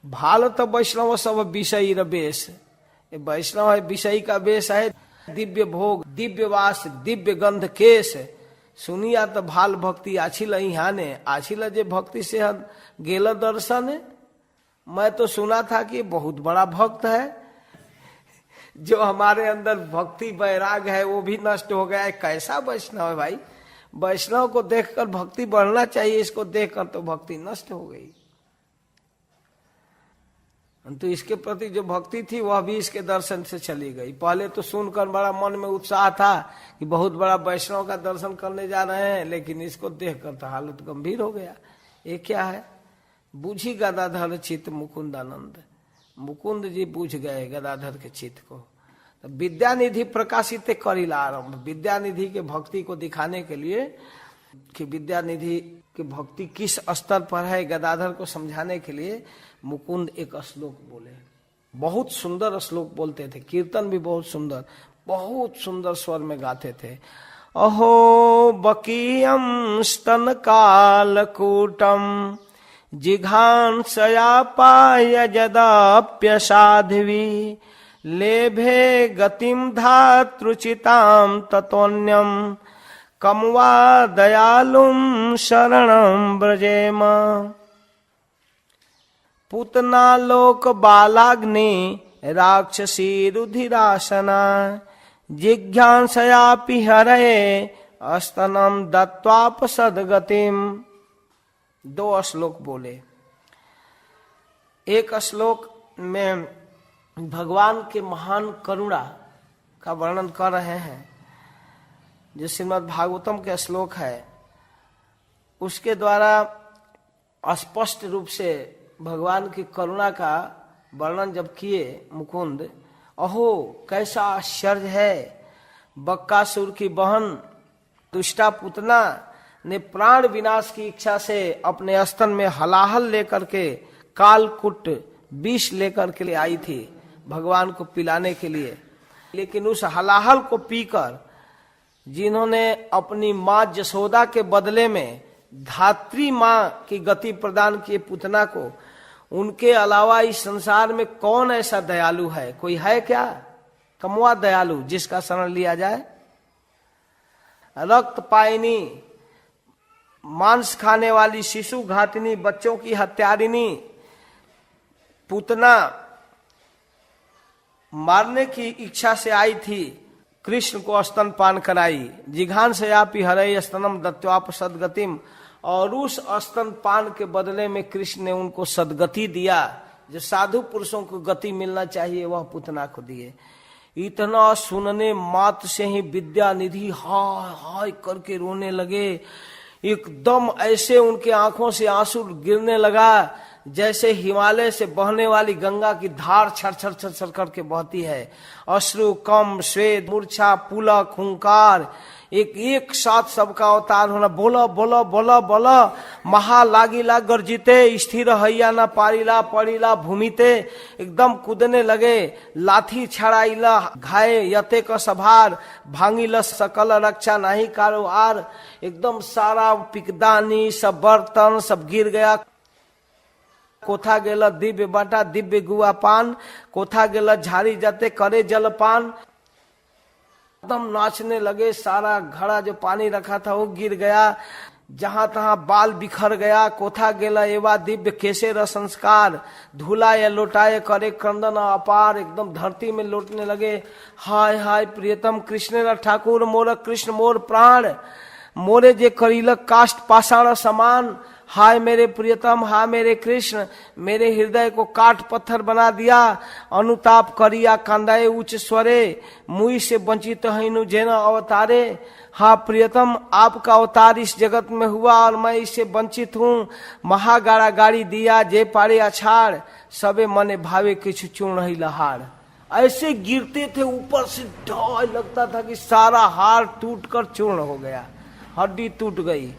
भाल तो वैष्णव सब विषयी रवेश, वैष्णव है विषयी का वेश है। दिव्य भोग दिव्य वास दिव्य गंध केश, सुनिया तो भाल भक्ति आछिल हाने। आछिल जे भक्ति से गेल दर्शन। मैं तो सुना था कि बहुत बड़ा भक्त है, जो हमारे अंदर भक्ति वैराग है वो भी नष्ट हो गया है। कैसा वैष्णव है भाई। वैष्णव को देखकर भक्ति बढ़ना चाहिए, इसको देखकर तो भक्ति नष्ट हो गई। तो इसके प्रति जो भक्ति थी वह भी इसके दर्शन से चली गई। पहले तो सुनकर बड़ा मन में उत्साह था कि बहुत बड़ा वैष्णव का दर्शन करने जा रहे हैं, लेकिन इसको देखकर तो हालत गंभीर हो गया। ये क्या है। बूझी गदाधर चित्त मुकुंद आनंद। मुकुंद जी बूझ गए गदाधर के चित्त को। तो विद्यानिधि प्रकाशित करिला आरंभ। विद्यानिधि के भक्ति को दिखाने के लिए कि विद्यानिधि की भक्ति किस स्तर पर है, गदाधर को समझाने के लिए मुकुंद एक श्लोक बोले। बहुत सुंदर श्लोक बोलते थे, कीर्तन भी बहुत सुंदर स्वर में गाते थे। अहो बकीयम स्तन कालकूटम जिघांसया पाय जदाप्य साध्वी, लेभे गतिम धातृचिताम ततोन्यम, कमवा दयालुम शरणं व्रजेम। पूतना लोक बालाग्नि राक्षसी रुधिरासना, जिज्ञासयापि हरये अस्तनम दत्वाप सदगतिम। 2 श्लोक बोले। एक श्लोक में भगवान के महान करुणा का वर्णन कर रहे हैं, जो श्रीमद् भागवतम के श्लोक है। उसके द्वारा स्पष्ट रूप से भगवान की करुणा का वर्णन जब किए मुकुंद, अहो कैसा आश्चर्य है। बक्कासुर की बहन दुष्टा पुतना ने प्राण विनाश की इच्छा से अपने स्तन में हलाहल लेकर के कालकुट विष लेकर के लिए आई थी भगवान को पिलाने के लिए। लेकिन उस हलाहल को पीकर जिन्होंने अपनी माँ जसोदा के बदले में धात्री माँ की गति प्रदान किए पुतना को, उनके अलावा इस संसार में कौन ऐसा दयालु है? कोई है क्या कमवा दयालु जिसका शरण लिया जाए? रक्त पायनी, मांस खाने वाली, शिशु घातिनी, बच्चों की हत्यारिणी, पूतना मारने की इच्छा से आई थी, कृष्ण को स्तनपान कराई, जिघान से आपी हरई स्तनम दत्वाप सदगतिम, और उस स्तनपान के बदले में कृष्ण ने उनको सदगति दिया। जो साधु पुरुषों को गति मिलना चाहिए वह पूतना को दिए। इतना सुनने मात्र से ही विद्या निधि हाय हाय करके रोने लगे। एकदम ऐसे उनके आंखों से आंसू गिरने लगा जैसे हिमालय से बहने वाली गंगा की धार छर छर छर छर करके बहती है। अश्रु, कम, श्वेत, मूर्छा, पुलक, हुंकार, एक साथ सबका अवतार होना। बोला बोला बोला बोला महा लागिला गर्जिते, स्थिर हैया न पारिला पड़िला भूमिते, एकदम कूदने लगे। लाठी छड़ाइला घाये यते का सभार, भांगिला सकल रक्षा नहीं कारो आर, एकदम सारा पिकदानी सब बर्तन सब गिर गया। कोथा गेला दिव्य बाटा दिव्य गुआ पान, कोथा गेला झाड़ी जाते करे जलपान। एकदम नाचने लगे। सारा घड़ा जो पानी रखा था वो गिर गया, जहां तहां बाल बिखर गया। कोथा गेला एवा दिव्य केसे र संस्कार, धूला या लोटाए करे क्रंदन अपार, एकदम धरती में लौटने लगे। हाय हाय प्रियतम कृष्ण र ठाकुर मोर कृष्ण मोर प्राण, मोरे जे करीलक काष्ट पाषाण समान। हाय मेरे प्रियतम, हाय मेरे कृष्ण, मेरे हृदय को काट पत्थर बना दिया। अनुताप करिया कांदाए उच्च स्वरे, मुई से वंचित हईनु जेना अवतारे। हाँ प्रियतम, आपका अवतार इस जगत में हुआ और मैं इससे वंचित हूँ। महागाड़ा गाड़ी दिया जे पारे अछाड़, सबे मने भावे किछु चूर्ण ही लहाड़। ऐसे गिरते थे ऊपर से, डर लगता था कि सारा हार टूट कर चूर्ण हो गया, हड्डी टूट गई।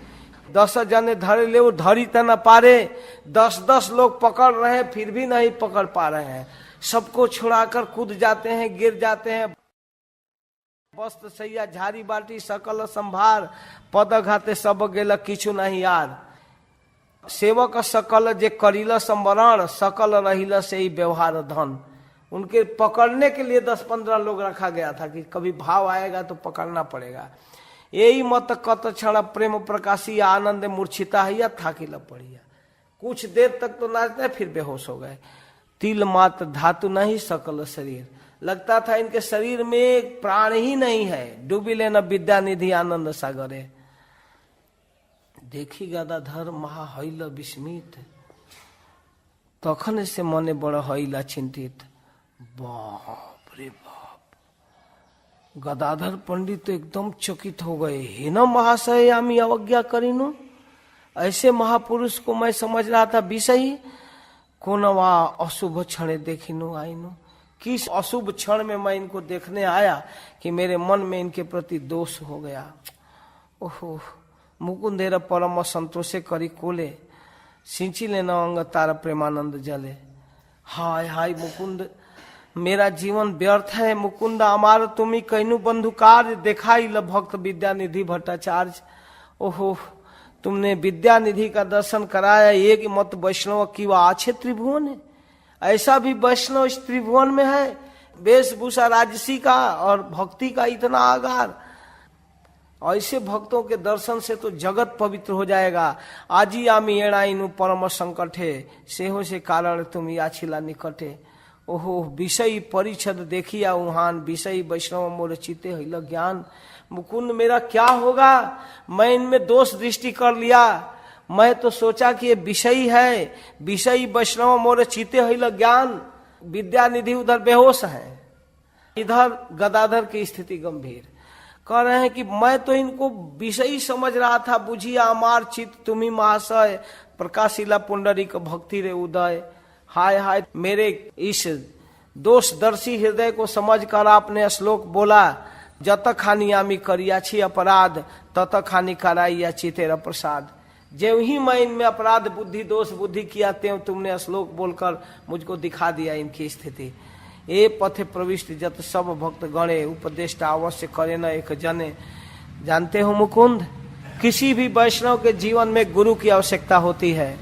10 जने धरे ले, वो धरी त न पारे। 10-10 लोग पकड़ रहे हैं फिर भी नहीं पकड़ पा रहे हैं। सबको छुड़ाकर कूद जाते हैं, गिर जाते हैं। वस्त्र सैया झाड़ी बाटी सकल संभार, पद घाते सब गेल किछु नहीं यार। सेवक सकल जे करील संवरण, सकल रहिल से ही व्यवहार धन। उनके पकड़ने के लिए 10-15 लोग रखा गया था कि कभी भाव आएगा तो पकड़ना पड़ेगा। यही मत कत क्षण प्रेम प्रकाशी आनंद मूर्छिता है या थाकिला पड़िया। कुछ देर तक तो नाचते फिर बेहोश हो गए। तिल मात्र धातु नहीं सकल शरीर, लगता था इनके शरीर में एक प्राण ही नहीं है। डूबी लेना विद्या निधि आनंद सागरे। देखी गदाधर महा हईल विस्मित, तखन से मने बड़ हईला चिंतित। बाप रे बाप, गदाधर पंडित तो एकदम चकित हो गए। हे न महाशय आमी अवज्ञा करीनु, ऐसे महापुरुष को मैं समझ रहा था विषयी, कोनवा अशुभ क्षण देखिनु आईनु। किस अशुभ क्षण में मैं इनको देखने आया कि मेरे मन में इनके प्रति दोष हो गया। ओहो मुकुंदेर परम संतोषे करी कोले, सिंची लेना अंग तारा प्रेमानंद जले। हाय हाय मुकुंद, मेरा जीवन व्यर्थ है। मुकुंद अमार तुम्ही कहनु बंधुकार, देखाई ल भक्त विद्या निधि भट्टाचार्य। ओहो तुमने विद्या निधि का दर्शन कराया, एक मत वैष्णव की वह आछे त्रिभुवन है। ऐसा भी वैष्णव इस त्रिभुवन में है, वेशभूषा राजसी का और भक्ति का इतना आगार। ऐसे भक्तों के दर्शन से तो जगत पवित्र हो जाएगा। आजी आमी एड़ाइनु परम संकटे, सेहो से कारण तुम याचिला निकटे। ओहो विषय परिषद देखिया उहान, विषय वैष्णव मोर चिते हिल ज्ञान। मुकुंद मेरा क्या होगा, मैं इनमें दोष दृष्टि कर लिया। मैं तो सोचा कि ये विषयी है, विषयी वैष्णव मोर चिते हिल ज्ञान। विद्या निधि उधर बेहोश है, इधर गदाधर की स्थिति गंभीर। कह रहे हैं कि मैं तो इनको विषयी समझ रहा था, बुझिया अमार चित तुम्ही महाशय, प्रकाशिला पुंडरीक भक्ति रे उदय। हाय हाय मेरे इस दोषदर्शी हृदय को समझकर आपने श्लोक बोला, जत खानी आमी करिया छी अपराध, तत खानी कराइया चितेरा प्रसाद। जो ही मैं इनमें अपराध बुद्धि दोष बुद्धि किया त्यों तुमने श्लोक बोलकर मुझको दिखा दिया इनकी स्थिति। ए पथे प्रविष्ट जत सब भक्त गणे, उपदेष्टा अवश्य करे न एक जने। जानते हो मुकुंद, किसी भी वैष्णव के जीवन में गुरु की आवश्यकता होती है।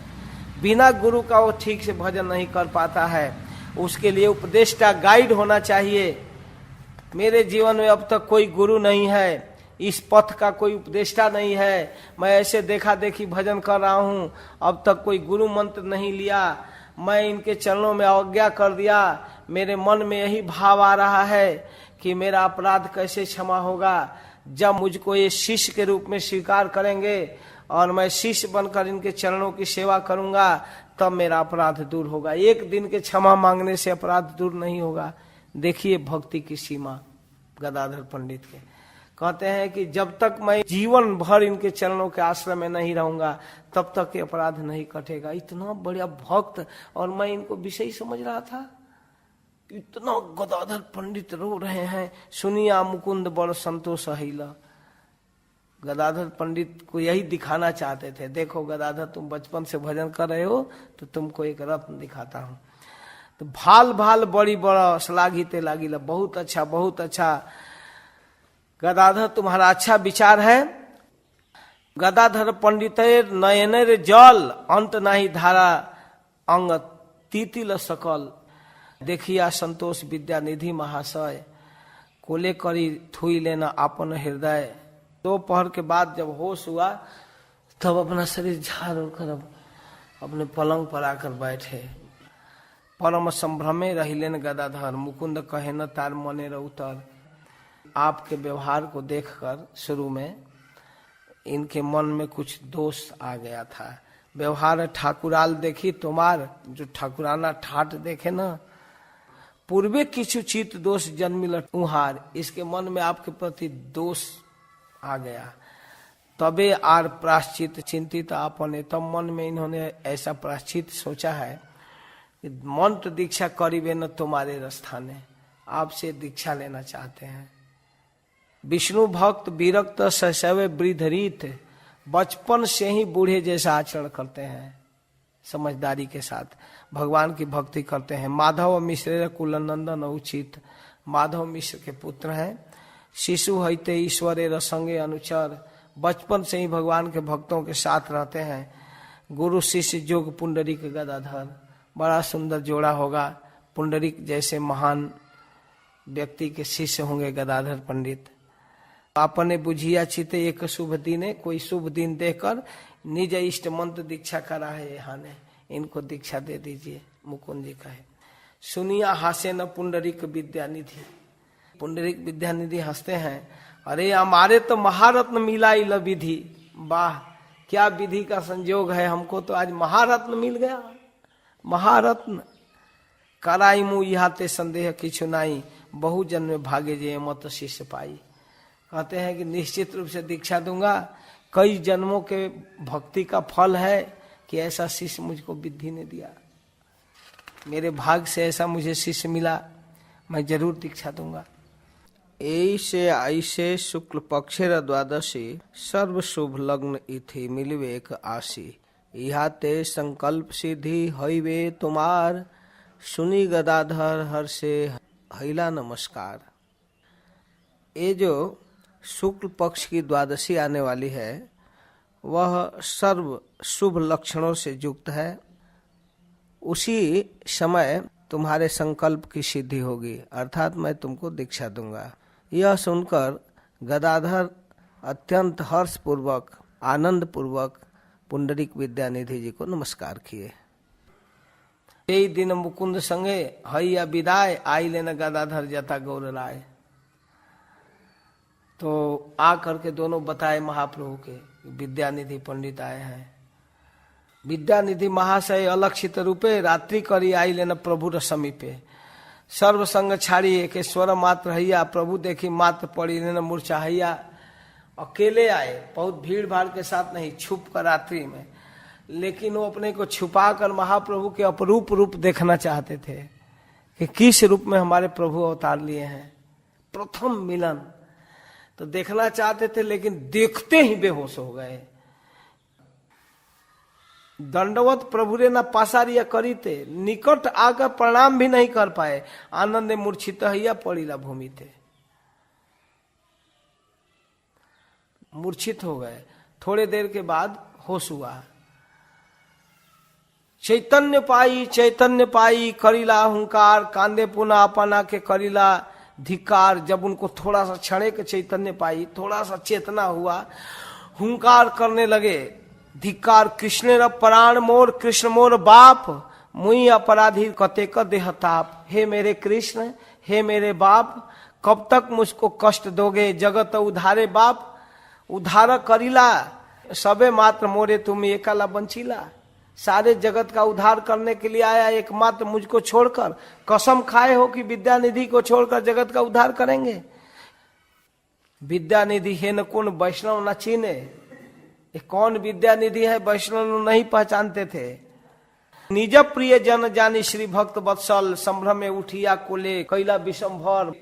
बिना गुरु का वो ठीक से भजन नहीं कर पाता है। उसके लिए उपदेष्टा गाइड होना चाहिए। मेरे जीवन में अब तक कोई गुरु नहीं है, इस पथ का कोई उपदेष्टा नहीं है। मैं ऐसे देखा देखी भजन कर रहा हूँ, अब तक कोई गुरु मंत्र नहीं लिया। मैं इनके चरणों में अवज्ञा कर दिया। मेरे मन में यही भाव आ रहा है कि मेरा अपराध कैसे क्षमा होगा। जब मुझको ये शिष्य के रूप में स्वीकार करेंगे और मैं शिष्य बनकर इनके चरणों की सेवा करूंगा, तब मेरा अपराध दूर होगा। एक दिन के क्षमा मांगने से अपराध दूर नहीं होगा। देखिए भक्ति की सीमा गदाधर पंडित के। कहते हैं कि जब तक मैं जीवन भर इनके चरणों के आश्रय में नहीं रहूंगा, तब तक ये अपराध नहीं कटेगा। इतना बड़ा भक्त, और मैं इनको विषय समझ रहा था। इतना गदाधर पंडित रो रहे हैं, सुनिया मुकुंद बड़ संतोष हईला। गदाधर पंडित को यही दिखाना चाहते थे, देखो गदाधर तुम बचपन से भजन कर रहे हो तो तुमको एक रत्न दिखाता हूं। तो भाल भाल बड़ी बड़ा श्लाघिते लागिला, बहुत अच्छा बहुत अच्छा गदाधर, तुम्हारा अच्छा विचार है। गदाधर पंडितेर नयनेर जल, अंत नाही धारा अंग तीतिल सकल। देखिया संतोष विद्यानिधि महाशय, कोले करी थुई लेना आपन हृदय। दोपहर के बाद जब होश हुआ, तब अपना शरीर झाड़ कर अपने पलंग पर आकर बैठे। परम संभ्रमे रहिलेन गदाधर, मुकुंद कहे न तार मने उतर। आपके व्यवहार को देखकर शुरू में इनके मन में कुछ दोष आ गया था। व्यवहार ठाकुराल देखी तुम्हार, जो ठाकुराना ठाट देखे ना, पूर्वे किछु चित दोष जन्मिल उहार। इसके मन में आपके प्रति दोष आ गया। तबे आर प्राश्चित चिंतित आपने, तब मन में इन्होंने ऐसा प्राश्चित सोचा है कि मंत्र दीक्षा करीबे न तुम्हारे रस्थाने, आपसे दीक्षा लेना चाहते हैं। विष्णु भक्त विरक्त सशैव वृद्धरीत, बचपन से ही बूढ़े जैसा आचरण करते हैं, समझदारी के साथ भगवान की भक्ति करते हैं। माधव मिश्र कुलनंदन उचित, माधव मिश्र के पुत्र हैं। शिशु हईते ईश्वरे रसंगे अनुचर, बचपन से ही भगवान के भक्तों के साथ रहते हैं। गुरु शिष्य जोग पुंडरीक गदाधर, बड़ा सुंदर जोड़ा होगा। पुंडरीक जैसे महान व्यक्ति के शिष्य होंगे गदाधर पंडित। आपने बुझिया चिते एक शुभ दिन, कोई शुभ दिन देखकर निज इष्ट मंत्र दीक्षा करा है यहाँ ने, इनको दीक्षा दे दीजिए। मुकुंद जी कहे सुनिया हासे न पुंडरीक विद्यानिधि। पुंडरीक विद्यानिधि हंसते हैं, अरे हमारे तो महारत्न मिला इल विधि। वाह क्या विधि का संयोग है, हमको तो आज महारत्न मिल गया। महारत्न कराई मुँह इहाते संदेह किछु नाई, बहु जन्म भागे जे मत शिष्य पाई। कहते हैं कि निश्चित रूप से दीक्षा दूंगा, कई जन्मों के भक्ति का फल है कि ऐसा शिष्य मुझको विधि ने दिया। मेरे भाग से ऐसा मुझे शिष्य मिला, मैं जरूर दीक्षा दूंगा। ऐसे ऐसे शुक्ल पक्षेर द्वादशी, सर्व शुभ लग्न इथि मिलवेक आशी। इहाते संकल्प सिद्धि हईवे तुम्हार, सुनी गदाधर हर्षे हईला नमस्कार। ये जो शुक्ल पक्ष की द्वादशी आने वाली है, वह सर्व शुभ लक्षणों से युक्त है। उसी समय तुम्हारे संकल्प की सिद्धि होगी, अर्थात मैं तुमको दीक्षा दूंगा। यह सुनकर गदाधर अत्यंत हर्ष पूर्वक आनंद पूर्वक पुंडरीक विद्यानिधि जी को नमस्कार किए। यही दिन मुकुंद संगे हैया विदाय, आई लेना गदाधर जता गौर राय। तो आ करके दोनों बताए महाप्रभु के, विद्यानिधि पंडित आए हैं। विद्यानिधि महाशय अलक्षित रूपे, रात्रि करी आई लेना प्रभु र समीपे। सर्व संग छाड़ी एक स्वर मात्र हैया, प्रभु देखी मात्र पड़ी लेना मूर्छा हैया। अकेले आए, बहुत भीड़ भाड़ के साथ नहीं, छुप कर रात्रि में, लेकिन वो अपने को छुपा कर महाप्रभु के अपरूप रूप देखना चाहते थे कि किस रूप में हमारे प्रभु अवतार लिए हैं। प्रथम मिलन तो देखना चाहते थे, लेकिन देखते ही बेहोश हो गए। दंडवत प्रभु रे न पासारिया करीते, निकट आकर प्रणाम भी नहीं कर पाए। आनंद मूर्छित हैया पड़ीला भूमि थे, मूर्छित हो गए। थोड़े देर के बाद होश हुआ। चैतन्य पाई करीला हुंकार, कांदे पुनः अपना के करीला धिकार। जब उनको थोड़ा सा क्षणे के चैतन्य पाई, थोड़ा सा चेतना हुआ, हुंकार करने लगे, धिकार। कृष्ण र प्राण मोर, कृष्ण मोर बाप, मुई अपराधी कतेक देहताप। हे मेरे कृष्ण, हे मेरे बाप, कब तक मुझको कष्ट दोगे? जगत उधारे बाप, उधार करीला, सबे मात्र मोरे तुम एकाला बंचीला। सारे जगत का उद्धार करने के लिए आया, एकमात्र मुझको छोड़कर। कसम खाए हो कि विद्यानिधि को छोड़कर जगत का उद्धार करेंगे। विद्यानिधि है न कौन वैष्णव न चीने। ये कौन विद्यानिधि है वैष्णव नहीं पहचानते थे। निज प्रिय जन जानी श्री भक्त वत्सल, संभ्रम में उठिया कोले कैला विषमभर।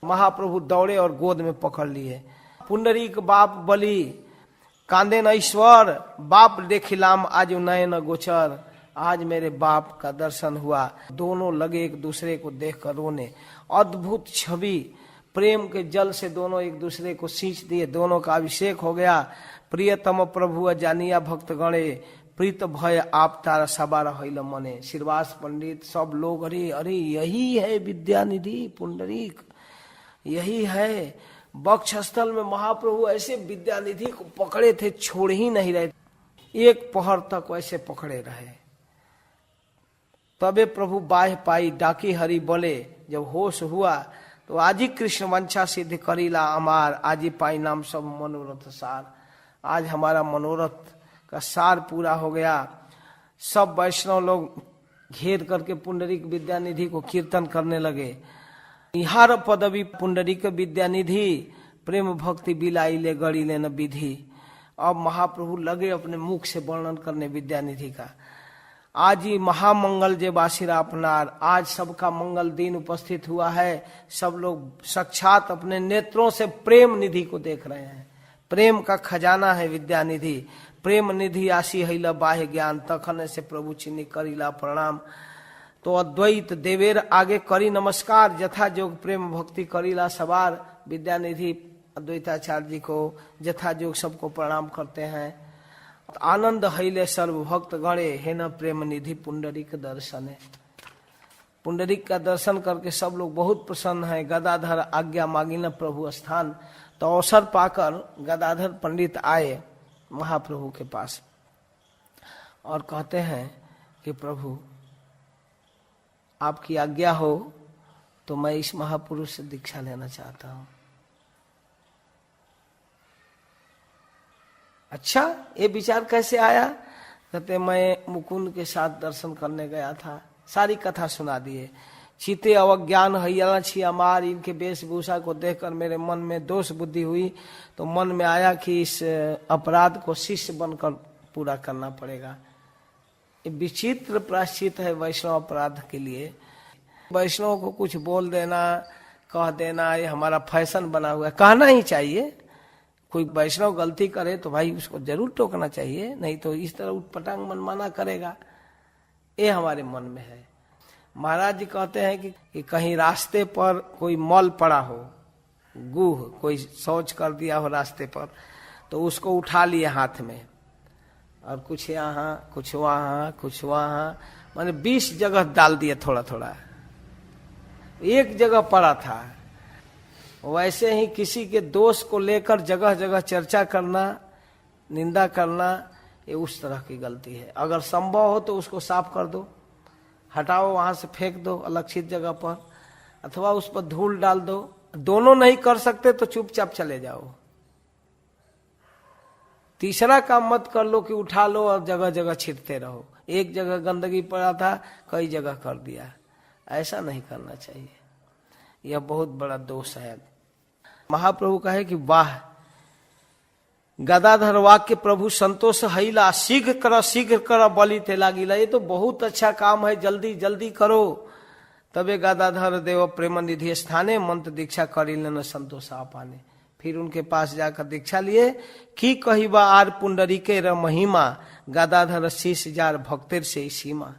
महाप्रभु दौड़े और गोद में पकड़ लिए। पुंडरीक बाप बलि कांदे न ईश्वर, बाप देखिलाम आज नयन गोचर। आज मेरे बाप का दर्शन हुआ। दोनों लगे एक दूसरे को देख कर रोने। अद्भुत छवि, प्रेम के जल से दोनों एक दूसरे को सींच दिए। दोनों का अभिषेक हो गया। प्रियतम प्रभु जानिया भक्त गणे, प्रीत भय आप तारा सबार हईल मने। श्रीवास पंडित सब लोग, अरे अरे यही है विद्यानिधि पुंडरीक, यही है। वक्षस्थल में महाप्रभु ऐसे विद्यानिधि को पकड़े थे, छोड़ ही नहीं रहे। एक पहर तक वैसे पकड़े रहे। तबे प्रभु बाह पाई डाकी हरि बोले। जब होश हुआ तो आजी कृष्ण वंशा सिद्ध करीला अमार। आजी पाई नाम सब मनोरथ सार। आज हमारा मनोरथ का सार पूरा हो गया। सब वैष्णव लोग घेर करके पुंडरीक विद्यानिधि को कीर्तन करने लगे। निहार पदवी पुंडरीक विद्यानिधि, प्रेम भक्ति बिलाई ले गड़ी लेन विधि। अब महाप्रभु लगे अपने मुख से वर्णन करने विद्यानिधि का। आज ही महामंगल जे बासिरा अपनार। आज सबका मंगल दिन उपस्थित हुआ है। सब लोग साक्षात अपने नेत्रों से प्रेम निधि को देख रहे हैं। प्रेम का खजाना है विद्यानिधि। प्रेम निधि आशी हैला बाह्य ज्ञान, तखन से प्रभु चिन्ह करीला प्रणाम। तो अद्वैत देवेर आगे करी नमस्कार, जथा जोग प्रेम भक्ति करीला सवार। विद्यानिधि अद्वैताचार्य जी को जथा जोग सबको प्रणाम करते हैं। आनंद हैले सर्व भक्त गणे, हे न प्रेम निधि पुंडरीक दर्शन। पुंडरीक का दर्शन करके सब लोग बहुत प्रसन्न हैं। गदाधर आज्ञा मांगी न प्रभु स्थान। तो अवसर पाकर गदाधर पंडित आए महाप्रभु के पास और कहते हैं कि प्रभु आपकी आज्ञा हो तो मैं इस महापुरुष से दीक्षा लेना चाहता हूं। अच्छा, ये विचार कैसे आया? कहते मैं मुकुंद के साथ दर्शन करने गया था। सारी कथा सुना दिए। चीते अवज्ञान हैया छी अमार। इनके वेशभूषा को देखकर मेरे मन में दोष बुद्धि हुई। तो मन में आया कि इस अपराध को शिष्य बनकर पूरा करना पड़ेगा। ये विचित्र प्रायश्चित है वैष्णव अपराध के लिए। वैष्णव को कुछ बोल देना, कह देना, ये हमारा फैशन बना हुआ है। कहना ही चाहिए। कोई वैष्णव गलती करे तो भाई उसको जरूर टोकना चाहिए, नहीं तो इस तरह उटपटांग मनमाना करेगा। ये हमारे मन में है। महाराज जी कहते हैं कि कहीं रास्ते पर कोई मल पड़ा हो, गुह, कोई शौच कर दिया हो रास्ते पर, तो उसको उठा लिए हाथ में और कुछ यहाँ कुछ वहाँ कुछ वहाँ, माने 20 जगह डाल दिए थोड़ा थोड़ा। एक जगह पड़ा था। वैसे ही किसी के दोष को लेकर जगह जगह चर्चा करना, निंदा करना, ये उस तरह की गलती है। अगर संभव हो तो उसको साफ कर दो, हटाओ, वहां से फेंक दो अलक्षित जगह पर, अथवा उस पर धूल डाल दो। दोनों नहीं कर सकते तो चुपचाप चले जाओ। तीसरा काम मत कर लो कि उठा लो और जगह जगह छिड़ते रहो। एक जगह गंदगी पड़ा था, कई जगह कर दिया। ऐसा नहीं करना चाहिए। यह बहुत बड़ा दोष है। महाप्रभु कहे कि वाह, गदाधर वाक्य प्रभु संतोष हैला। शीघ्र कर बलि ते लागिला। ये तो बहुत अच्छा काम है, जल्दी जल्दी करो। तबे गदाधर देव प्रेम निधि स्थाने, मंत्र दीक्षा करी न संतोष पाने। फिर उनके पास जाकर दीक्षा लिए। की कहिबा आर पुंडरीके र महिमा, गदाधर शीश जार भक्तिर से सीमा।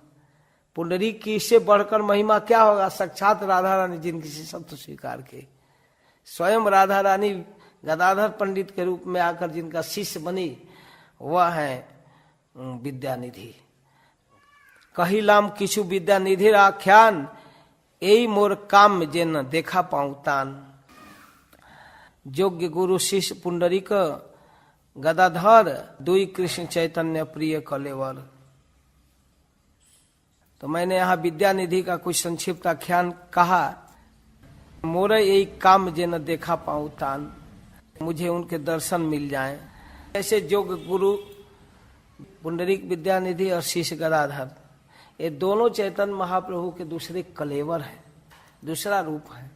पुंडरीक की इससे बढ़कर महिमा क्या होगा? साक्षात राधा रानी जिनकी शिष्यत्व स्वीकार के, स्वयं राधा रानी गदाधर पंडित के रूप में आकर जिनका शिष्य बनी, वह है विद्यानिधि। कहिलाम किछु विद्यानिधि आख्यान, यही मोर काम जे न देखा पाऊं तान। योग्य गुरु शिष्य पुंडरीक गदाधर, दुई कृष्ण चैतन्य प्रिय कलेवर। तो मैंने यहाँ विद्यानिधि का कुछ संक्षिप्त आख्यान कहा। मोरे यही काम जे न देखा पाऊं तान, मुझे उनके दर्शन मिल जाएं। ऐसे योग्य गुरु पुंडरीक विद्यानिधि और शिष्य गदाधर, ये दोनों चैतन्य महाप्रभु के दूसरे कलेवर हैं, दूसरा रूप है।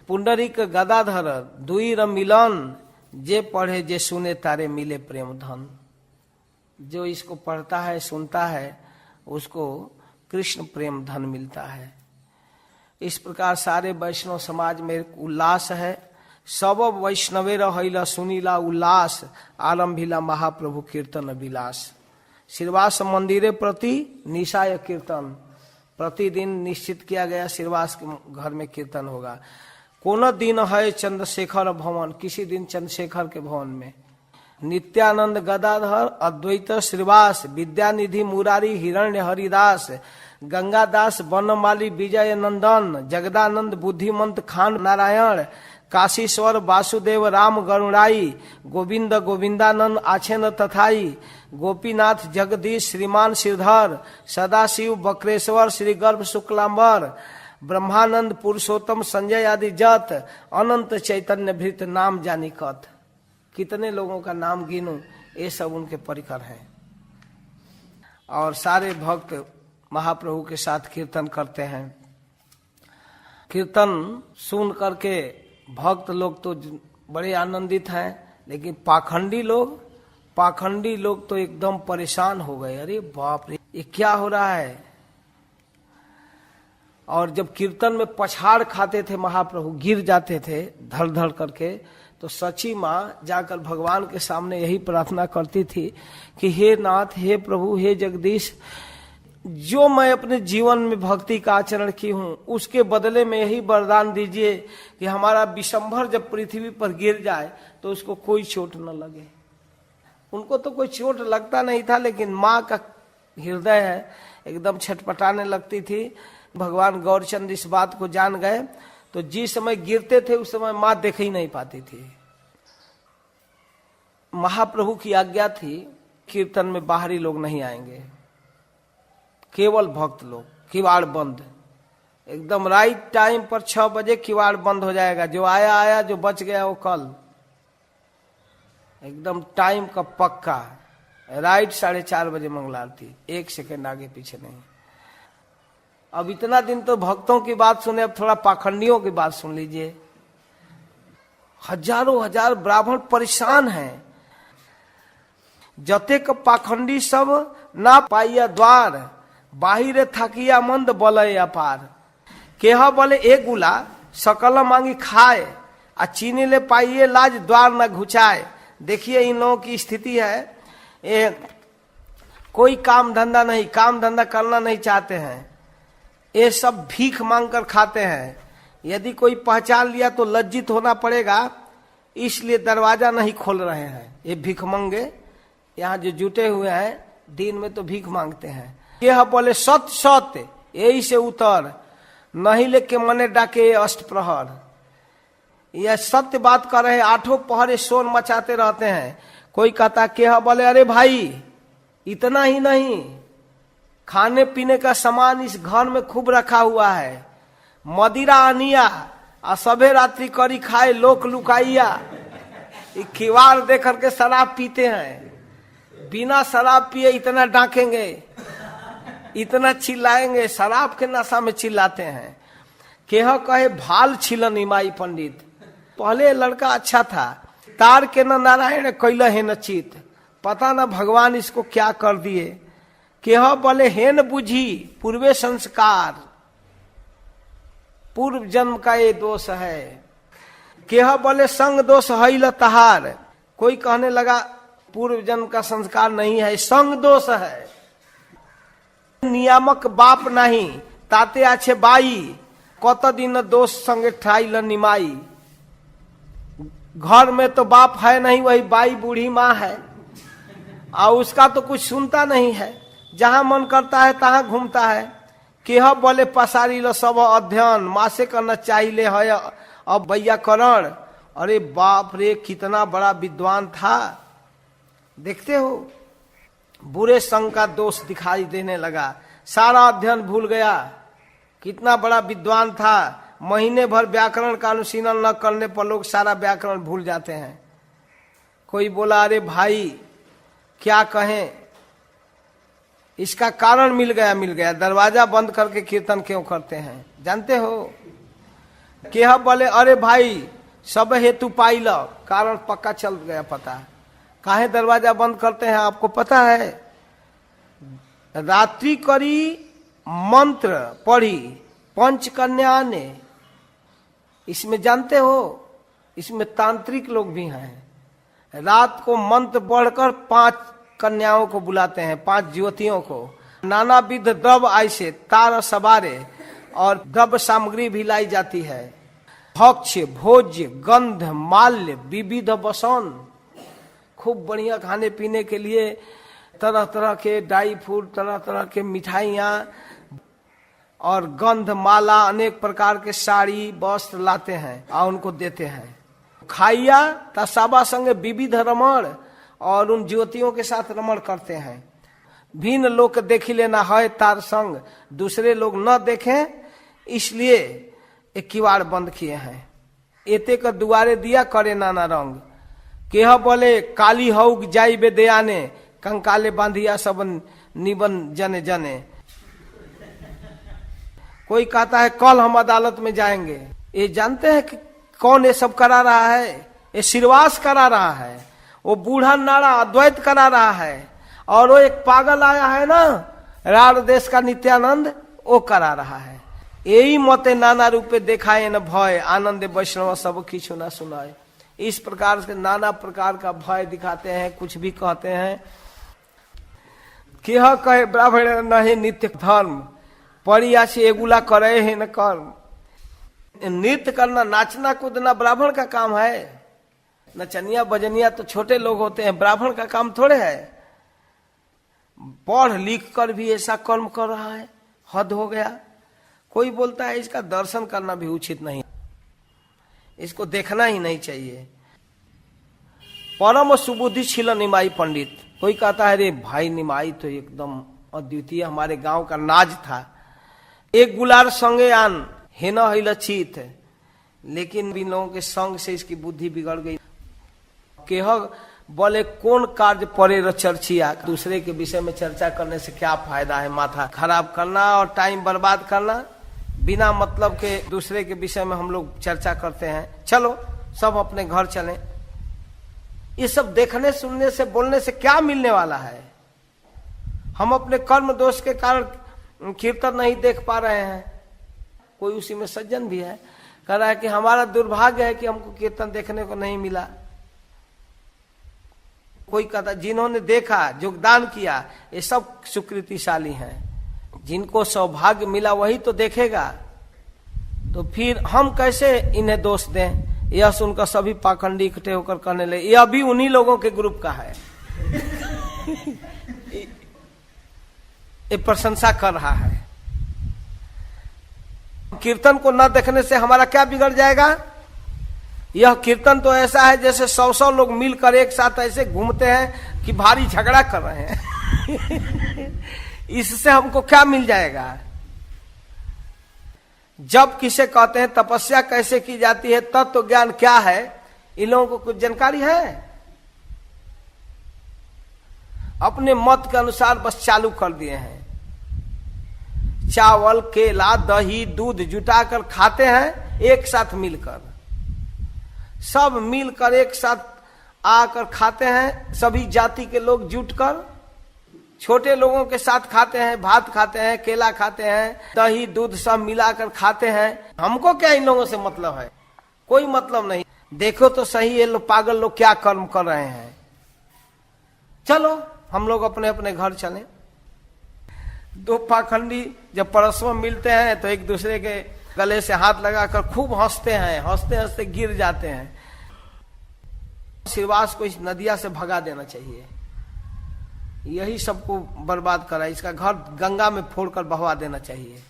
पुंडरीक गदाधर दुई र मिलन, जे पढ़े जे सुने तारे मिले प्रेम धन। जो इसको पढ़ता है सुनता है उसको कृष्ण प्रेम धन मिलता है। इस प्रकार सारे वैष्णव समाज में उल्लास है। सब वैष्णवेर हईला सुनीला उल्लास, आरंभिला महाप्रभु कीर्तन विलास। श्रीवास मंदिरे प्रति निशाय कीर्तन, प्रतिदिन निश्चित किया गया श्रीवास के घर में कीर्तन होगा। कोन दिन है चंद्रशेखर भवन, किसी दिन चंद्रशेखर के भवन में। नित्यानंद गदाधर अद्वैत श्रीवास, विद्यानिधि मुरारी हिरण्य हरिदास, गंगादास बनमाली विजय नंदन, जगदानंद बुद्धिमंत खान नारायण, काशीश्वर वासुदेव राम गरुड़ाई, गोविंद गोविंदानंद आछेन तथाई, गोपीनाथ जगदीश श्रीमान श्रीधर, सदाशिव बक्रेश्वर श्री गर्भ शुक्लांबर, ब्रह्मानंद पुरुषोत्तम संजय आदि जत, अनंत चैतन्य भृत नाम जानी कथ। कितने लोगों का नाम गिनूं, ये सब उनके परिकर हैं। और सारे भक्त महाप्रभु के साथ कीर्तन करते हैं। कीर्तन सुन करके भक्त लोग तो बड़े आनंदित हैं, लेकिन पाखंडी लोग तो एकदम परेशान हो गए। अरे बाप रे, ये क्या हो रहा है? और जब कीर्तन में पछाड़ खाते थे महाप्रभु, गिर जाते थे धड़ धड़ करके, तो सची माँ जाकर भगवान के सामने यही प्रार्थना करती थी कि हे नाथ, हे प्रभु, हे जगदीश, जो मैं अपने जीवन में भक्ति का आचरण की हूँ उसके बदले में यही वरदान दीजिए कि हमारा विशंभर जब पृथ्वी पर गिर जाए तो उसको कोई चोट न लगे। उनको तो कोई चोट लगता नहीं था, लेकिन माँ का हृदय है एकदम छटपटाने लगती थी। भगवान गौरचंद इस बात को जान गए, तो जिस समय गिरते थे उस समय माँ देख ही नहीं पाती थी। महाप्रभु की आज्ञा थी कीर्तन में बाहरी लोग नहीं आएंगे, केवल भक्त लोग। किवाड़ बंद, एकदम राइट टाइम पर 6 बजे किवाड़ बंद हो जाएगा। जो आया आया, जो बच गया वो कल। एकदम टाइम का पक्का, राइट 4:30 बजे मंगल आरती, 1 सेकंड आगे पीछे नहीं। अब इतना दिन तो भक्तों की बात सुने, अब थोड़ा पाखंडियों की बात सुन लीजिए। हजारों हजार ब्राह्मण परेशान हैं। जतेक पाखंडी सब ना पाइया द्वार, बाहिर थाकिया मंद बलय अपार। केह बोले एक गुला सकल मांगी खाए, आ चीनी ले पाइये लाज द्वार न घुचाए। देखिए इन लोगों की स्थिति है, कोई काम धंधा नहीं, काम धंधा करना नहीं चाहते हैं। ये सब भीख मांग कर खाते हैं। यदि कोई पहचान लिया तो लज्जित होना पड़ेगा, इसलिए दरवाजा नहीं खोल रहे हैं। ये भीख मंगे यहाँ जो जुटे हुए हैं, दिन में तो भीख मांगते हैं। यह बोले सत्य सत्य यही से उतर, नहीं लेके मने डाके अष्ट प्रहर। यह सत्य बात कर रहे, 8 पहर शोर मचाते रहते हैं। कोई कहता क्या बोले, अरे भाई इतना ही नहीं, खाने पीने का सामान इस घर में खूब रखा हुआ है। मदिरा अनिया और सबे रात्रि करी खाए लोक लुकाइया। खिवाड़ दे करके शराब पीते हैं, बिना शराब पिए इतना डांकेंगे, इतना चिल्लाएंगे, शराब के नशा में चिल्लाते हैं। केह कहे भाल छिलन इमाई पंडित। पहले लड़का अच्छा था, तार के न नारायण कैल है न चित। पता न भगवान इसको क्या कर दिए। केह बोले हेन बुझी पूर्वे संस्कार, पूर्व जन्म का ये दोष है। केह बोले संग दोष हईल तहार। कोई कहने लगा पूर्व जन्म का संस्कार नहीं है, संग दोष है। नियामक बाप नहीं ताते आछे बाई, कत दिन दोष संगे ठाइल निमाई। घर में तो बाप है नहीं, वही बाई बूढ़ी माँ है, और उसका तो कुछ सुनता नहीं है, जहां मन करता है तहां घूमता है। केह बोले पसारी लो सब अध्ययन, माँ से करना चाहिए है अब वैयाकरण। अरे बाप रे, कितना बड़ा विद्वान था। देखते हो, बुरे संग का दोष दिखाई देने लगा, सारा अध्ययन भूल गया। कितना बड़ा विद्वान था, महीने भर व्याकरण का अनुशीलन न करने पर लोग सारा व्याकरण भूल जाते हैं। कोई बोला अरे भाई क्या कहें, इसका कारण मिल गया। दरवाजा बंद करके कीर्तन क्यों करते हैं जानते हो? केह बोले अरे भाई सब हेतु पाइल, कारण पक्का चल गया पता। काहे दरवाजा बंद करते हैं आपको पता है? रात्रि करी मंत्र पढ़ी पंचकन्या ने, इसमें जानते हो, इसमें तांत्रिक लोग भी हैं। रात को मंत्र पढ़कर 5 कन्याओं को बुलाते हैं, 5 ज्योतियों को। नाना विध द्रव ऐसे तार सवारे, और द्रव्य सामग्री भी लाई जाती है। भक्ष भोज्य गंध माल्य विविध बसन, खूब बढ़िया खाने पीने के लिए तरह तरह के ड्राई फ्रूट, तरह तरह के मिठाइयाँ और गंध माला, अनेक प्रकार के साड़ी वस्त्र लाते हैं और उनको देते हैं। खाइया तसाबा संग विविध रमण, और उन ज्योतियों के साथ रमण करते हैं। भिन्न लोक देखी लेना है तार संग, दूसरे लोग न देखें इसलिए एक किवाड़ बंद किए हैं। एते का दुआरे दिया करे नाना रंग, केह बोले काली हौग जाई बे दयाने, कंकाले बांधिया सब निबन जने जने। कोई कहता है कल हम अदालत में जाएंगे। ये जानते हैं कि कौन ये सब करा रहा है? ये सिरवास करा रहा है, वो बूढ़ा नारा अद्वैत करा रहा है, और वो एक पागल आया है ना राड़ देश का नित्यानंद, वो करा रहा है। यही मते नाना रूपे देखाए न भय, आनंद वैष्णव सब किछु न सुनाए। इस प्रकार से नाना प्रकार का भय दिखाते हैं, कुछ भी कहते हैं। केह कहे ब्राह्मण नहीं नित्य धर्म, परिया से एगुला करे है न कर्म। नृत्य करना, नाचना कूदना ब्राह्मण का काम है। नचनिया बजनिया तो छोटे लोग होते हैं, ब्राह्मण का काम थोड़े है। पढ़ लिख कर भी ऐसा कर्म कर रहा है, हद हो गया। कोई बोलता है इसका दर्शन करना भी उचित नहीं, इसको देखना ही नहीं चाहिए। परम सुबुद्धि छिल निमाई पंडित। कोई कहता है रे भाई निमाई तो एकदम अद्वितीय, हमारे गांव का नाज था। एक गुलार संगे आन हे न हिलचित, लेकिन इन लोगों के संग से इसकी बुद्धि बिगड़ गई। केह बोले कौन कार्य परे चर्चिया, दूसरे के विषय में चर्चा करने से क्या फायदा है? माथा खराब करना और टाइम बर्बाद करना, बिना मतलब के दूसरे के विषय में हम लोग चर्चा करते हैं। चलो सब अपने घर चलें। ये सब देखने सुनने से बोलने से क्या मिलने वाला है? हम अपने कर्म दोष के कारण कीर्तन नहीं देख पा रहे हैं। कोई उसी में सज्जन भी है, कह रहा है कि हमारा दुर्भाग्य है कि हमको कीर्तन देखने को नहीं मिला। कोई कहता जिन्होंने देखा, योगदान किया, ये सब सुकृतिशाली हैं। जिनको सौभाग्य मिला वही तो देखेगा, तो फिर हम कैसे इन्हें दोष दें? यह सुनकर सभी पाखंडी इकट्ठे होकर कहने लगे यह भी उन्हीं लोगों के ग्रुप का है। ये प्रशंसा कर रहा है। कीर्तन को न देखने से हमारा क्या बिगड़ जाएगा? यह कीर्तन तो ऐसा है जैसे 100 लोग मिलकर एक साथ ऐसे घूमते हैं कि भारी झगड़ा कर रहे हैं। इससे हमको क्या मिल जाएगा? जब किसे कहते हैं तपस्या कैसे की जाती है, तत्व तो ज्ञान क्या है, इन लोगों को कुछ जानकारी है? अपने मत के अनुसार बस चालू कर दिए हैं। चावल केला दही दूध जुटाकर खाते हैं, एक साथ मिलकर, सब मिलकर एक साथ आकर खाते हैं। सभी जाति के लोग जुटकर छोटे लोगों के साथ खाते हैं, भात खाते हैं, केला खाते हैं, दही दूध सब मिलाकर खाते हैं। हमको क्या इन लोगों से मतलब है? कोई मतलब नहीं। देखो तो सही ये लोग पागल लोग क्या कर्म कर रहे हैं। चलो हम लोग अपने अपने घर चलें। दो पाखंडी जब परस्पर मिलते हैं तो एक दूसरे के गले से हाथ लगाकर खूब हंसते हैं, हंसते हंसते गिर जाते हैं। सिरवास को इस नदिया से भगा देना चाहिए, यही सबको बर्बाद करा। इसका घर गंगा में फोड़कर बहवा देना चाहिए।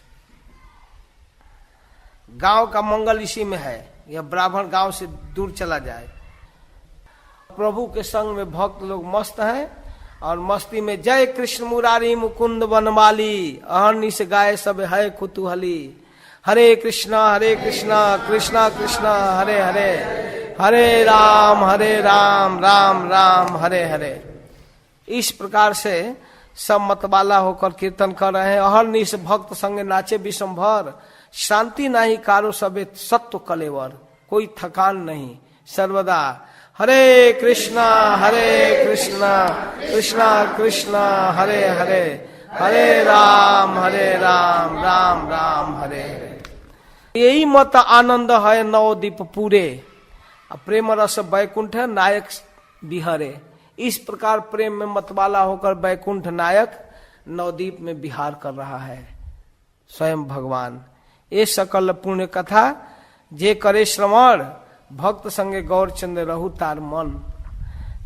गांव का मंगल इसी में है, यह ब्राह्मण गांव से दूर चला जाए। प्रभु के संग में भक्त लोग मस्त हैं और मस्ती में जय कृष्ण मुरारी मुकुंद बनमाली, अहर्निश गाय सब है कुतूहली। हरे कृष्णा कृष्णा कृष्णा हरे हरे, हरे राम राम राम हरे हरे। इस प्रकार से सब मतवाला होकर कीर्तन कर रहे हैं। अहर्निश भक्त संग नाचे विषंभर, शांति नहीं कारो सबे सत्व कलेवर। कोई थकान नहीं, सर्वदा हरे कृष्णा कृष्णा कृष्णा हरे हरे, हरे राम राम राम हरे हरे। यही मत आनंद है नवदीप पूरे, प्रेम रस बैकुंठ नायक बिहरे। इस प्रकार प्रेम में मतवाला होकर बैकुंठ नायक नवदीप में विहार कर रहा है स्वयं भगवान। ये सकल पुण्य कथा जे करे श्रवण, भक्त संगे गौरचंद्र रहु तार मन।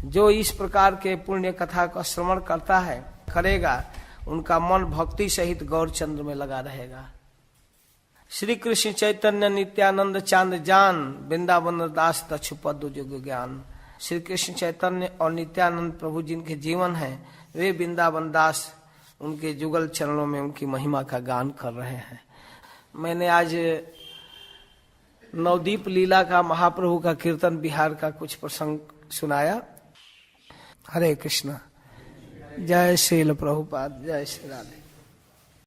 जो इस प्रकार के पुण्य कथा का श्रवण करता है, करेगा, उनका मन भक्ति सहित गौरचंद्र में लगा रहेगा। श्री कृष्ण चैतन्य नित्यानंद चांद जान, वृंदावन दास तछुपद जुग ज्ञान। श्री कृष्ण चैतन्य और नित्यानंद प्रभु जिनके जीवन है, वे वृंदावन दास उनके जुगल चरणों में उनकी महिमा का गान कर रहे हैं। मैंने आज नवदीप लीला का, महाप्रभु का कीर्तन बिहार का कुछ प्रसंग सुनाया। हरे कृष्ण, जय श्रील प्रभुपाद, जय श्री राधे।